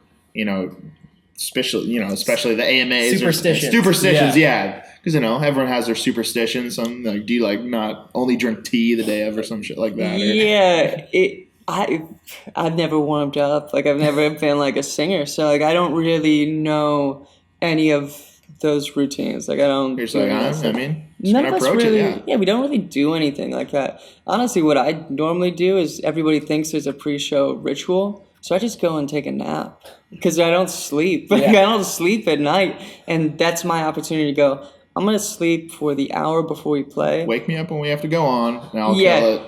especially the AMAs Superstitions. Superstitions, yeah. Because everyone has their superstitions. Some like, do you like not only drink tea the day of or some shit like that? Or- Yeah, I've never warmed up. Like I've never been like a singer, so like I don't really know any of those routines. Like I don't. You're just like, really know. just None gonna of us approach really. it. Yeah. We don't really do anything like that. Honestly, what I normally do is everybody thinks there's a pre-show ritual, so I just go and take a nap because I don't sleep. Like, I don't sleep at night, and that's my opportunity to go. I'm gonna sleep for the hour before we play. Wake me up when we have to go on, and I'll Yeah. kill it.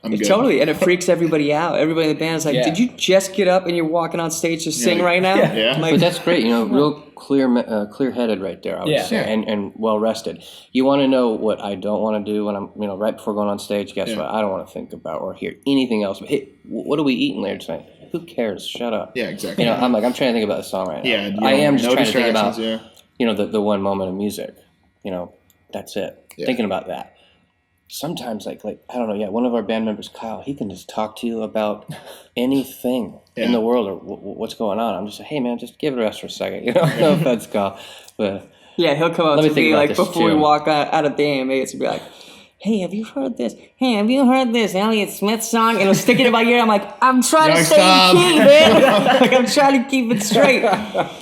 I'm good. Totally, and it freaks everybody out. Everybody in the band is like, Yeah. "Did you just get up and you're walking on stage to sing like, right now?" Yeah. I'm like, But that's great, real clear-headed right there, I would say, and well-rested. You want to know what I don't want to do when I'm, right before going on stage, guess what? I don't want to think about or hear anything else. But, hey, what are we eating later tonight? Who cares? Shut up. Yeah, exactly. I'm trying to think about the song right now. Yeah, I am just no trying to think about, distractions, the one moment of music. That's it. Yeah. Thinking about that. Sometimes, like I don't know, one of our band members, Kyle, he can just talk to you about anything in the world or what's going on. I'm just like, hey, man, just give it a rest for a second. No offense, Kyle. But yeah, he'll come up Let me to think me about like this, before we too. walk out of the AMAs and be like, "Hey, have you heard this? Hey, have you heard this Elliott Smith song?" And he'll stick it in my ear. I'm like, "I'm trying to Like, stay stop. in key, man. Like I'm trying to keep it straight." Oh,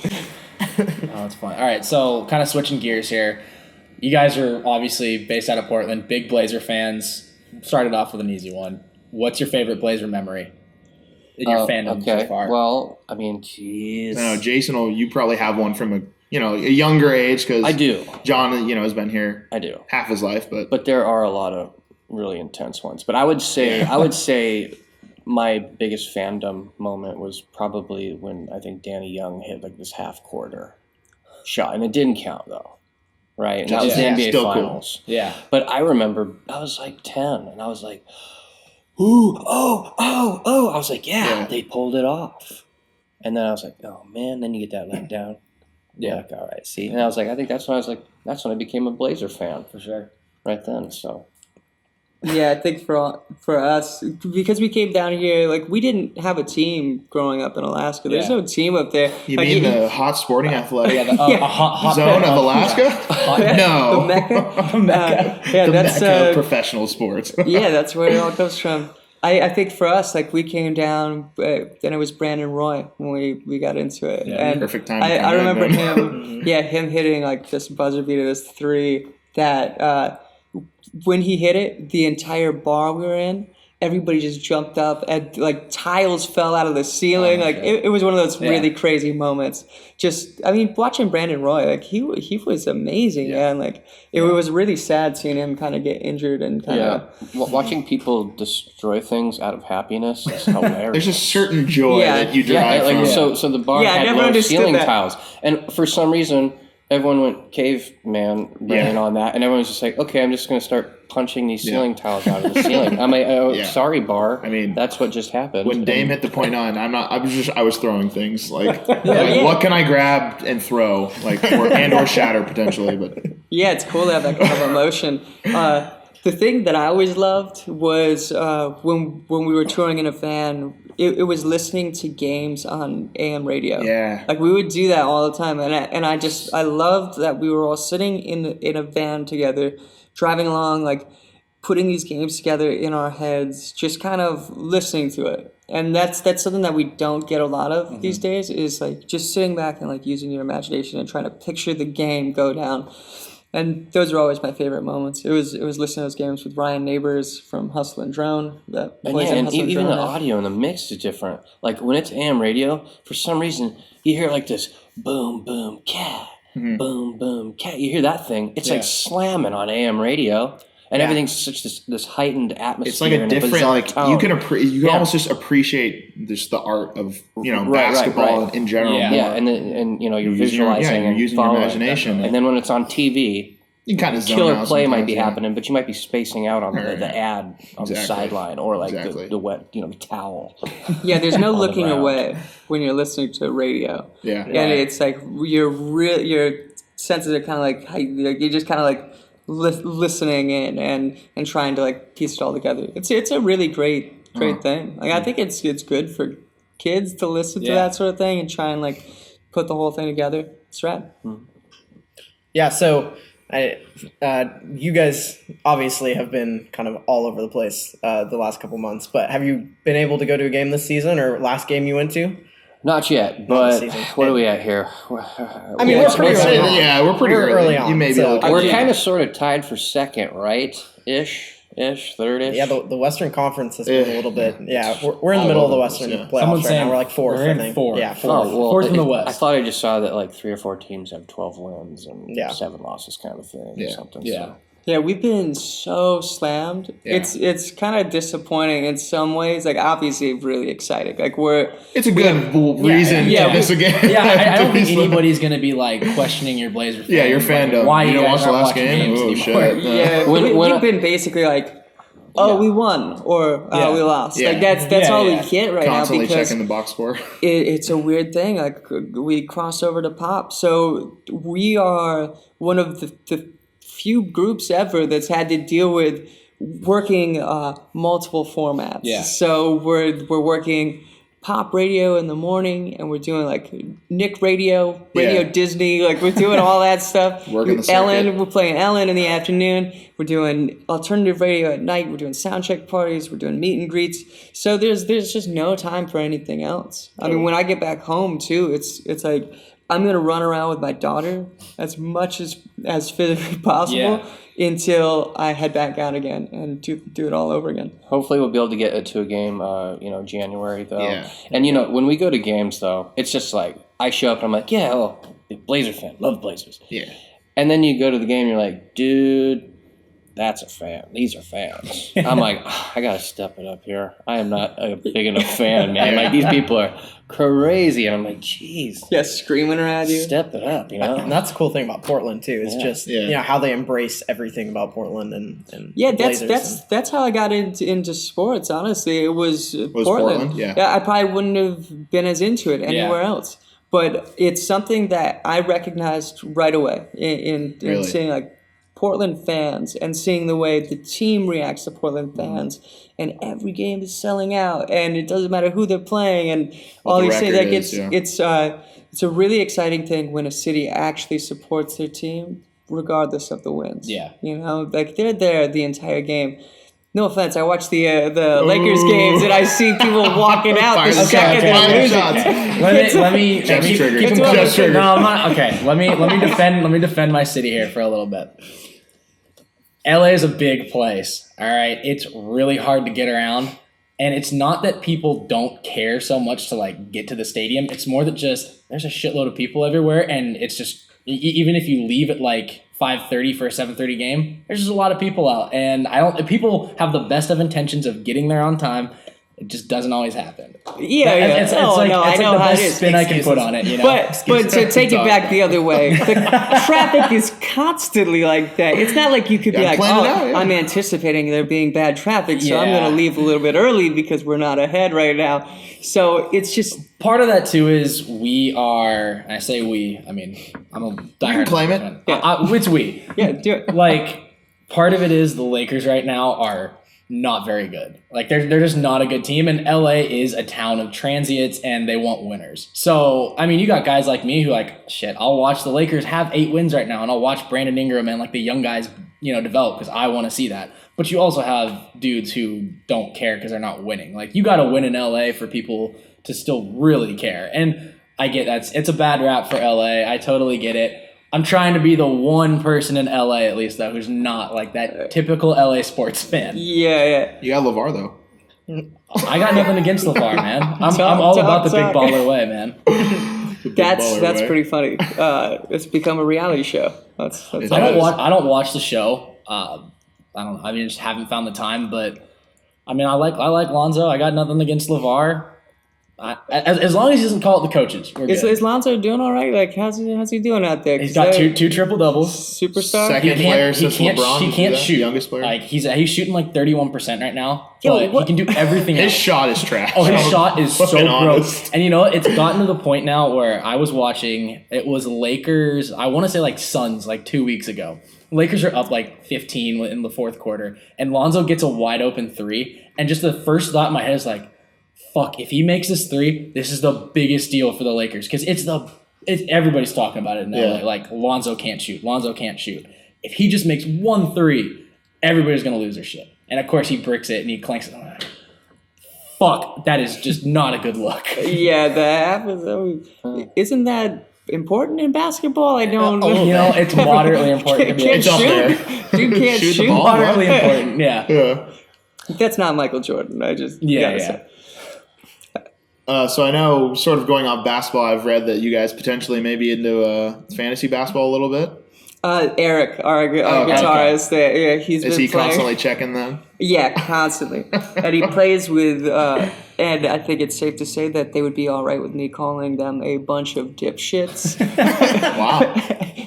that's fun. All right, so kind of switching gears here. You guys are obviously based out of Portland, big Blazer fans. Started off with an easy one. What's your favorite Blazer memory in your fandom so far? Well, I mean, jeez. I don't know, Jason, you probably have one from a younger age? Because I do. John, has been here I do. half his life, But there are a lot of really intense ones. But I would say my biggest fandom moment was probably when I think Danny Young hit like this half quarter shot, and it didn't count though, right? And that was the NBA still Finals. cool. Yeah. But I remember I was like 10, and I was like, ooh, oh. I was like, yeah, they pulled it off. And then I was like, oh man, then you get that let down. Yeah, like, all right, see. And I was like, I think that's when I became a Blazer fan For sure. right then. So Yeah, I think for us, because we came down here, like we didn't have a team growing up in Alaska. There's Yeah. no team up there. You Like, mean the hot sporting athletic A hot zone of Alaska? No. the Mecca. Yeah, The that's Mecca of professional sports. yeah, that's where it all comes from. I think for us, like we came down, then it was Brandon Roy when we got into it. Yeah, and perfect time to I come in, remember man. him hitting like this buzzer beater, this three that when he hit it, the entire bar we were in, everybody just jumped up and like tiles fell out of the ceiling. Oh, Like shit. it was one of those Yeah. really crazy moments. Watching Brandon Roy, like he was amazing, and like it was really sad seeing him kind of get injured and kind of. watching people destroy things out of happiness is hilarious. There's a certain joy Yeah. that you yeah, derive like from. so the bar Yeah, I had never low understood ceiling that. tiles, and for some reason everyone went caveman brain on that, and everyone was just like, okay, I'm just going to start punching these ceiling tiles out of the ceiling. I'm like, oh, Yeah. sorry, bar. I mean, that's what just happened. When Dame hit the point on, I was throwing things like what can I grab and throw, like or shatter potentially, but Yeah, it's cool to have that kind of emotion. The thing that I always loved was when we were touring in a van, it was listening to games on AM radio. Yeah. Like we would do that all the time, and I loved that we were all sitting in a van together, driving along, like putting these games together in our heads, just kind of listening to it. And that's something that we don't get a lot of these days, is like just sitting back and like using your imagination and trying to picture the game go down. And those are always my favorite moments. It was listening to those games with Ryan Neighbors from Hustle and Drone. That And plays in and Hustle and even Drone the now. audio and the mix is different. Like when it's AM radio, for some reason you hear like this boom boom cat, boom boom cat. You hear that thing? It's like slamming on AM radio, and everything's such this heightened atmosphere. it's like a and different bizarre like tone. you can almost just appreciate just the art of basketball right. in general. Yeah. more. Yeah, and you're using your- visualizing you're and using your following. imagination. And then when it's on TV, You can kind of zone killer out play might sometimes, be yeah. happening, but you might be spacing out on Right. the ad on the Exactly. sideline or like Exactly. the wet the towel. Yeah, there's no on the looking ground. away when you're listening to radio. Yeah. And it's like your senses are kind of like you're just kind of like listening in and trying to like piece it all together. It's a really great thing. Like I think it's good for kids to listen to that sort of thing and try and like put the whole thing together. It's rad. Yeah, so you guys obviously have been kind of all over the place the last couple months, but have you been able to go to a game this season or last game you went to? Not yet, Not but this season. what are we at here? I mean, we're pretty early on. Yeah, we're pretty early on. You may be so- looking. We're kind of sort of tied for second, right? Ish, third-ish. Yeah, the Western Conference has been a little bit. Yeah, we're in the All middle of the over the Western place, yeah. playoffs Someone's right saying now. We're like fourth. we're in I think. fourth. Yeah, fourth. Oh, well, Fourth in the I West. thought I just saw that like 3 or 4 teams have 12 wins and Yeah. 7 losses kind of thing or Yeah. something. Yeah. So. Yeah, we've been so slammed. Yeah. It's kind of disappointing in some ways. Like obviously really exciting. Like It's a good reason yeah, to miss a game. Yeah, I don't think To be anybody's going to be like questioning your Blazer fandom. Yeah, your fandom. Why You you don't guys watch the aren't last watching game? games Oh, anymore. shit. Yeah, When we've I- been basically like, we won or Yeah. we lost. Yeah. Like that's Yeah, all yeah. we get right Constantly now because checking the box score. it's a weird thing. Like we cross over to pop, so we are one of the few groups ever that's had to deal with working multiple formats. Yeah. So we're working pop radio in the morning, and we're doing like Nick Radio Yeah. Disney. Like we're doing all that stuff. Working the Ellen, circuit. we're playing Ellen in the afternoon. We're doing alternative radio at night. We're doing sound check parties. We're doing meet and greets. So there's just no time for anything else. I mean, when I get back home too, it's like I'm gonna run around with my daughter as much as physically possible until I head back out again and do it all over again. Hopefully we'll be able to get to a game, January though. Yeah. And when we go to games though, it's just like I show up and I'm like, Blazer fan, love Blazers. Yeah. And then you go to the game, you're like, dude, that's a fan. These are fans. I'm like, I gotta step it up here. I am not a big enough fan, man. Like, these people are crazy. And I'm like, jeez. Yeah, screaming around you. Step it up, you know? And that's the cool thing about Portland too. It's just how they embrace everything about Portland and Yeah, Blazers that's how I got into sports. Honestly, it was Portland. Yeah. I probably wouldn't have been as into it anywhere else. But it's something that I recognized right away in Really? seeing like Portland fans and seeing the way the team reacts to Portland fans, and every game is selling out, and it doesn't matter who they're playing, and all the these things. record Like is, it's a really exciting thing when a city actually supports their team, regardless of the wins. Yeah. You know, like they're there the entire game. No offense, I watch the Lakers games and I see people walking out the second they're losing. Let me Jeff's keep triggered. them Jeff's coming. triggered. No, I'm not. Okay, let me defend my city here for a little bit. LA is a big place. All right, it's really hard to get around, and it's not that people don't care so much to like get to the stadium. It's more that just there's a shitload of people everywhere, and it's just even if you leave at like 5:30 for a 7:30 game, there's just a lot of people out, and people have the best of intentions of getting there on time. It just doesn't always happen. Yeah, It's like the how it best is. spin I can put on it, you know. But to take it back the other way, the traffic is constantly like that. It's not like you could be like, plan it out, yeah. I'm anticipating there being bad traffic, so I'm Yeah. going to leave a little bit early because we're not ahead right now. So it's just Part of that too is we are, and I say we, I mean, I'm a diehard claim it. fan. Yeah. It's we. yeah, do it. Like, part of it is the Lakers right now are not very good. Like, they're just not a good team, and LA is a town of transients, and they want winners. So, I mean, you got guys like me who like, shit, I'll watch the Lakers have 8 wins right now, and I'll watch Brandon Ingram and like the young guys, develop because I want to see that. But you also have dudes who don't care because they're not winning. Like, you got to win in LA for people to still really care. And I get it's a bad rap for LA. I totally get it. I'm trying to be the one person in LA, at least, though, who's not like that typical LA sports fan. Yeah. You got LeVar though. I got nothing against LeVar, man. I'm Talk, all talk, about the talk. big baller way, man. That's pretty funny. It's become a reality show. That's It I does. don't watch the show. I don't know. I mean, just haven't found the time. But I mean, I like Lonzo. I got nothing against LeVar. As long as he doesn't call it the coaches, we're good. Is Lonzo doing all right? Like, how's he doing out there? He's got two triple doubles. Superstar. Second player since He LeBron. can't the shoot. Youngest player. Like he's shooting like 31% right now. Yo, But what- he can do everything His else. shot is trash. Oh, his shot is so Fucking gross. honest. And you know what? It's gotten to the point now where I was watching, it was Lakers, I want to say like Suns, like 2 weeks ago. Lakers are up like 15 in the fourth quarter, and Lonzo gets a wide open 3. And just the first thought in my head is like, fuck, if he makes this 3, this is the biggest deal for the Lakers. Because everybody's talking about it in LA. Yeah. Like, Lonzo can't shoot. Lonzo can't shoot. If he just makes 1 3, everybody's going to lose their shit. And of course, he bricks it and he clanks it. I'm like, fuck, that is just not a good look. Yeah, that happens. Isn't that important in basketball? I don't know. You know, it's moderately important to be Can't It's up shoot. there. Dude can't Shoot the shoot. ball. moderately important. Yeah. Yeah. That's not Michael Jordan. I just Yeah, gotta yeah. say. So I know, sort of going off basketball, I've read that you guys potentially may be into fantasy basketball a little bit. Eric, our okay. guitarist, yeah, he's Is been he playing. constantly checking them? Yeah, constantly. And he plays with, and I think it's safe to say that they would be all right with me calling them a bunch of dipshits. Wow.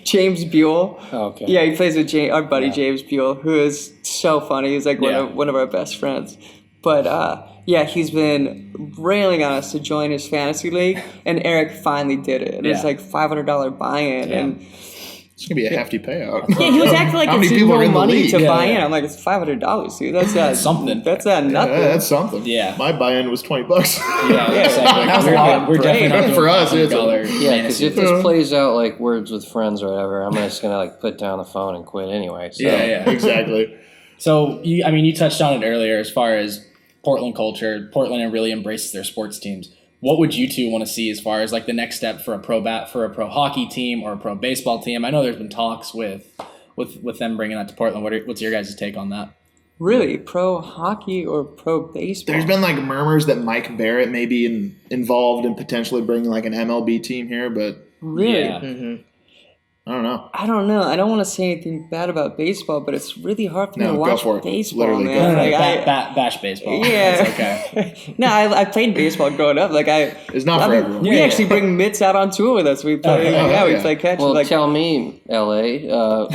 James Buell. Okay. Yeah, he plays with our buddy James Buell, who is so funny. He's like Yeah. one of our best friends. But yeah, he's been railing on us to join his fantasy league, and Eric finally did it. And it's Yeah. like $500 buy-in, and It's going to be a hefty payout. yeah, he was acting like How it's many people are no in the money league? to Yeah, buy yeah. in. I'm like, it's $500, dude. That's Something. That's nothing. Yeah, that's something. Yeah. My buy-in was $20. Yeah, exactly. That was a lot. We're definitely not doing For us, it's a- $500 Yeah, because fantasy. if this plays out like Words with Friends or whatever, I'm just gonna like put down the phone and quit anyway. So. Yeah. Exactly. So, you touched on it earlier as far as Portland culture. Portland really embraces their sports teams. What would you two want to see as far as like the next step for a pro hockey team or a pro baseball team? I know there's been talks with them bringing that to Portland. What's your guys' take on that? Really, pro hockey or pro baseball? There's been like murmurs that Mike Barrett may be involved in potentially bringing like an MLB team here, but Really? Yeah. I don't know. I don't know. I don't want to say anything bad about baseball, but it's really hard for me No, to go watch for it. baseball, Literally, go man. for it. Like, Bash baseball. yeah. It's okay. No, I played baseball growing up. Like It's not for everyone. We Yeah, actually bring mitts out on tour with us. We play. we yeah. play catch. Well, like, tell me, LA, LA.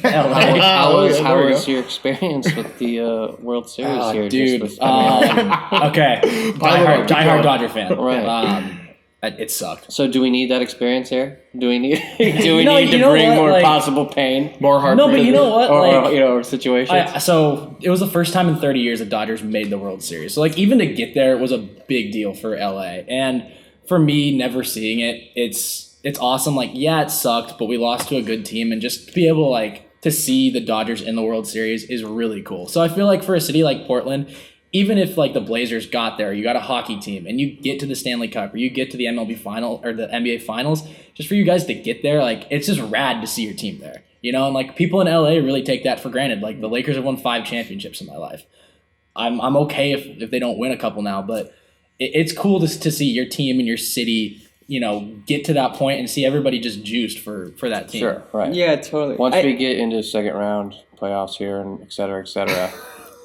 how was there we your experience with the World Series Oh, here? dude. Just with, Okay. Tyler, Die-hard Dodger fan. Right. It sucked. so do we need that experience here? Do we need do we No, need you to know bring what, more like- possible pain More heartbreak. No, but you know what? or situations? So it was the first time in 30 years that Dodgers made the World Series. So like even to get there was a big deal for LA. And for me, never seeing it, it's awesome. Like, yeah, it sucked, but we lost to a good team, and just to be able to see the Dodgers in the World Series is really cool. So I feel like for a city like Portland, even if like the Blazers got there, you got a hockey team, and you get to the Stanley Cup or you get to the MLB final or the NBA finals, just for you guys to get there, like it's just rad to see your team there. And like people in LA really take that for granted. Like the Lakers have won 5 championships in my life. I'm okay if they don't win a couple now, but it's cool to see your team and your city, get to that point and see everybody just juiced for that team. Sure, right. yeah, totally. Once we get into second round playoffs here and et cetera,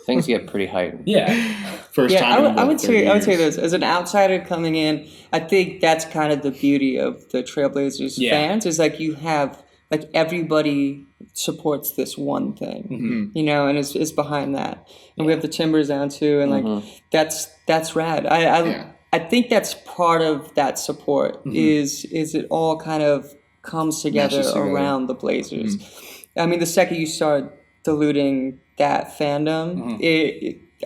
things get pretty heightened. Yeah. First Yeah, time. I would say this as an outsider coming in. I think that's kind of the beauty of the Trailblazers fans is like you have like everybody supports this one thing, and is behind that. And we have the Timbers down too, and like that's rad. I think that's part of that support is it all kind of comes together Meshes together. around the Blazers. I mean, the second you start diluting that fandom,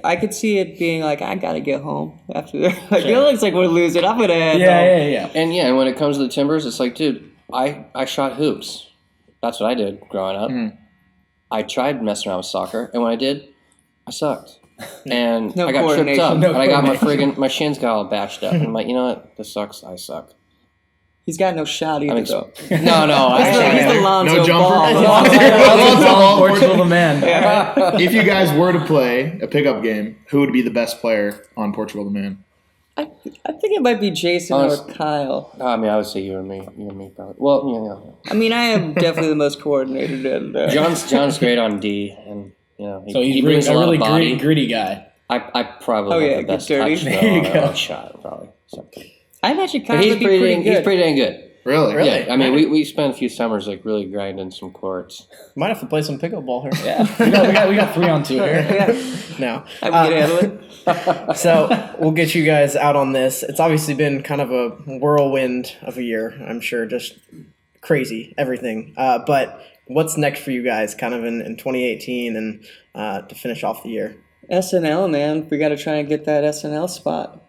I could see it being like, I gotta get home after this. Like, it looks like we're losing. I'm gonna head home. Yeah. And when it comes to the Timbers, it's like, dude, I shot hoops. That's what I did growing up. I tried messing around with soccer, and when I did, I sucked. And No I got tripped coordination. up, No and I got coordination. my shins got all bashed up. And I'm like, you know what? This sucks. I suck. He's got no shot either, though. No. He's the Lonzo No jumper. Ball. Portugal the man. If you guys were to play a pickup game, who would be the best player on Portugal the Man? I think it might be Jason or Kyle. I mean, I would say you and me probably. Well, I mean, I am definitely the most coordinated. And, John's great on D, and So he he's brings a a lot really of body. gritty guy. I probably have the get best dirty. touch There you though, go. on shot probably. So. I imagine But Kyle he's would be pretty good. He's pretty dang good. Really? Yeah, I mean, we spent a few summers like really grinding some courts. Might have to play some pickleball here. Yeah. We got 3 on 2 here. No. I would handle it. So we'll get you guys out on this. It's obviously been kind of a whirlwind of a year, I'm sure, just crazy, everything. But what's next for you guys kind of in 2018 and to finish off the year? SNL, man. We got to try and get that SNL spot.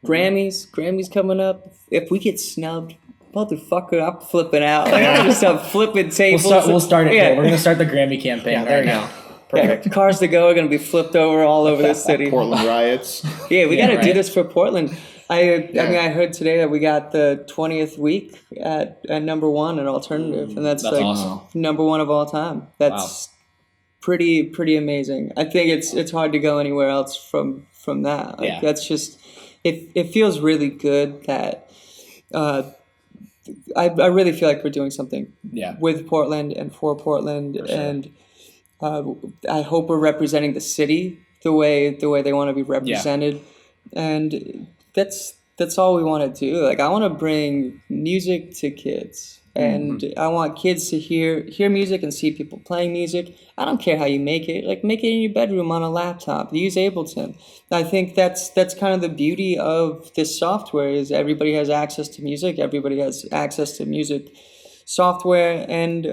Grammys coming up. If we get snubbed, motherfucker, I'm flipping out. Like, I'm just flipping tables. We'll start it. Yeah. We're gonna start the Grammy campaign Yeah, there right you now. go. Perfect. Yeah, cars to go are going to be flipped over all over the city. Portland riots. Yeah, we got to do right. this for Portland. I mean, I heard today that we got the 20th week at number 1 in alternative, and that's like awesome. number 1 of all time. That's pretty amazing. I think it's hard to go anywhere else from that. Like, Yeah. that's just it feels really good that I really feel like we're doing something with Portland and for Portland, and I hope we're representing the city the way they want to be represented, and that's all we want to do. Like, I want to bring music to kids, and I want kids to hear music and see people playing music. I don't care how you make it. Like, make it in your bedroom on a laptop. Use Ableton. I think that's kind of the beauty of this software is everybody has access to music. Everybody has access to music software, and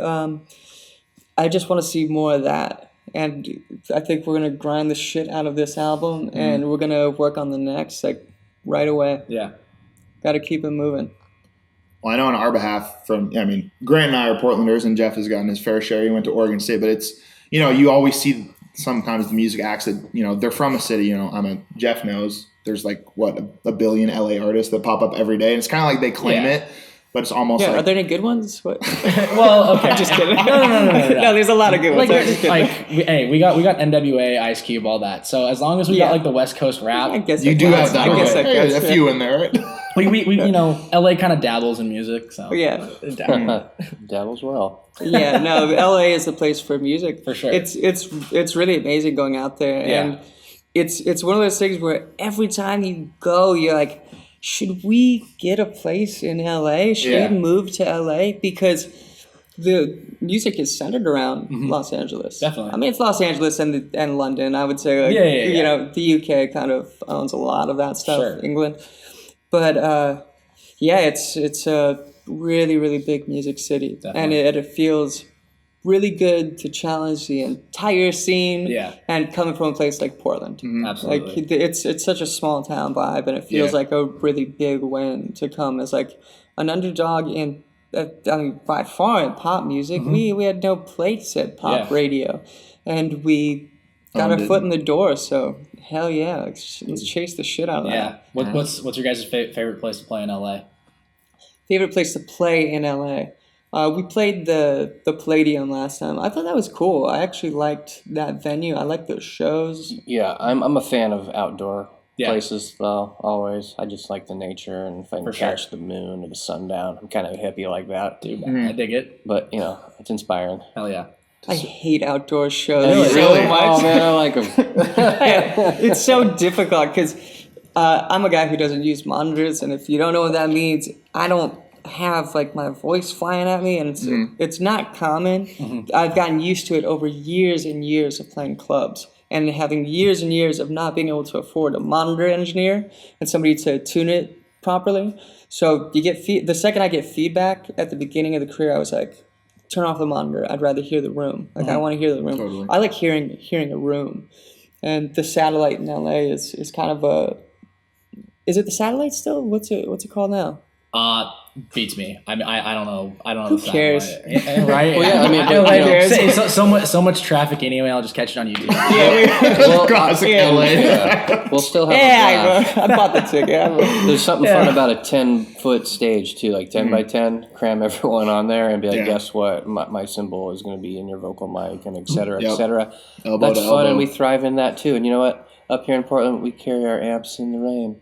I just want to see more of that. And I think we're gonna grind the shit out of this album, and we're gonna work on the next right away. Yeah. Got to keep it moving. Well, I know on our behalf Grant and I are Portlanders, and Jeff has gotten his fair share. He went to Oregon State, but it's, you always see sometimes the music acts that, they're from a city, Jeff knows there's like, a billion LA artists that pop up every day. And it's kind of like they claim it, but it's almost Yeah, like. are there any good ones? What? Well, okay. Just kidding. No. No, there's a lot of good ones. I'm just kidding. We got NWA, Ice Cube, all that. So as long as we got like the West Coast rap, I guess You that do counts. have that. I guess Okay. that counts, a few in there, right? we you know, LA kind of dabbles in music, so Yeah. Dabbles well. Yeah, no, LA is the place for music. For sure. It's really amazing going out there. Yeah. And it's one of those things where every time you go, you're like, should we get a place in LA? Should Yeah. we move to LA? Because the music is centered around Los Angeles. Definitely. I mean, it's Los Angeles and London. I would say, like, Yeah. you know, the UK kind of owns a lot of that stuff. Sure. England, but yeah, it's a really, really big music city, and it feels really good to challenge the entire scene. Yeah. And coming from a place like Portland, Absolutely. like it's such a small town vibe, and it feels Yeah. like a really big win to come as like an underdog in. I mean, by far in pop music, we had no place at pop Yeah. radio, and we got our foot in the door. So hell yeah, let's chase the shit out of Yeah. that. What's your guys' favorite place to play in LA? Favorite place to play in LA? We played the Palladium last time. I thought that was cool. I actually liked that venue. I liked those shows. Yeah, I'm a fan of outdoor Yeah. places though. Always, I just like the nature, and if I can For sure. catch the moon or the sundown, I'm kind of a hippie like that. Dude, I dig it. But you know, it's inspiring. Hell yeah. I hate outdoor shows Really? so much. Oh man, I like them. Yeah, it's so difficult because I'm a guy who doesn't use monitors, and if you don't know what that means, I don't have like my voice flying at me, and it's not common. I've gotten used to it over years and years of playing clubs and having years and years of not being able to afford a monitor engineer and somebody to tune it properly. So you get the second I get feedback at the beginning of the career, I was like, turn off the monitor. I'd rather hear the room. Like I want to hear the room. Totally. I like hearing a room. And the satellite in LA is kind of a. Is it the satellite still? What's it called now? Beats me. I mean, I don't know. I don't know. Who the cares? satellite. Right? Well, yeah, I mean, but, Who you know, cares? so much traffic anyway. I'll just catch it on YouTube. well, Classic yeah. LA. yeah, we'll still have a Yeah, blast. I bought the ticket. There's something fun about a 10-foot stage too, like 10 by 10. Cram everyone on there and be like, Yeah. guess what? My symbol is going to be in your vocal mic, and et cetera, Yep. et cetera. Elbow That's to fun, elbow. and we thrive in that too. And you know what? Up here in Portland, we carry our amps in the rain,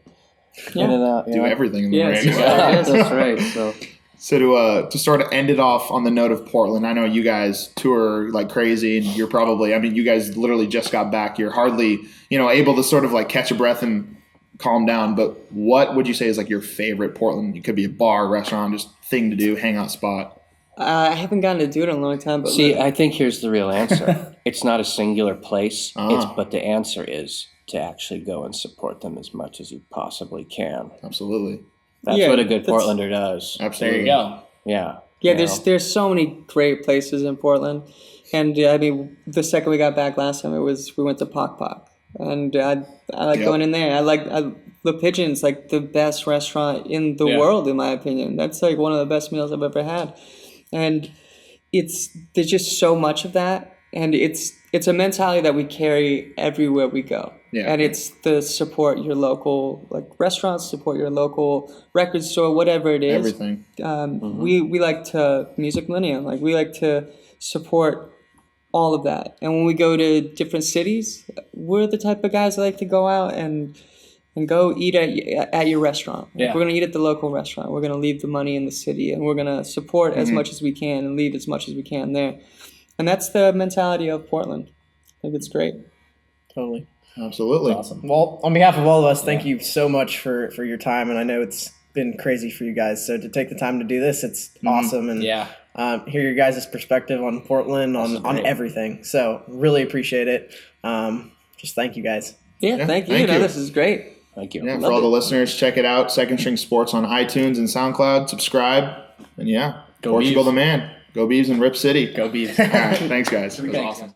in and out. You Do know? everything in the Yes. rain. Yeah, that's right. So. So to sort of end it off on the note of Portland, I know you guys tour like crazy, and you're probably, I mean, you guys literally just got back. You're hardly, able to sort of like catch a breath and calm down. But what would you say is like your favorite Portland? It could be a bar, restaurant, just thing to do, hangout spot. I haven't gotten to do it in a long time. But See, I think here's the real answer. It's not a singular place, but the answer is to actually go and support them as much as you possibly can. Absolutely. That's Yeah, what a good that's- Portlander does. Absolutely. There you go. Yeah. yeah, you know? there's so many great places in Portland, and I mean, the second we got back last time, we went to Pok Pok, and I like Yep. going in there. The Pigeon's like the best restaurant in the world, in my opinion. That's like one of the best meals I've ever had, and there's just so much of that, and it's a mentality that we carry everywhere we go. Yeah. And it's the support your local like restaurants, support your local record store, whatever it is. Everything. We like to Music Millennium, like we like to support all of that. And when we go to different cities, we're the type of guys that like to go out and go eat at your restaurant. Like, Yeah. we're gonna eat at the local restaurant. We're gonna leave the money in the city, and we're gonna support as much as we can and leave as much as we can there. And that's the mentality of Portland. I think it's great. Totally. Absolutely. Awesome. Well, on behalf of all of us, thank you so much for your time. And I know it's been crazy for you guys. So to take the time to do this, it's awesome. And Yeah. hear your guys' perspective on Portland, on everything. So really appreciate it. Just thank you guys. Yeah, thank you. thank No, you. this is great. Thank you. Yeah, Love for all the it. listeners, check it out. Second String Sports on iTunes and SoundCloud. Subscribe. And yeah, Go Portugal Beavs. the man. Go Beavs and Rip City. Go Beavs. All right, thanks, guys. That was Thanks. awesome.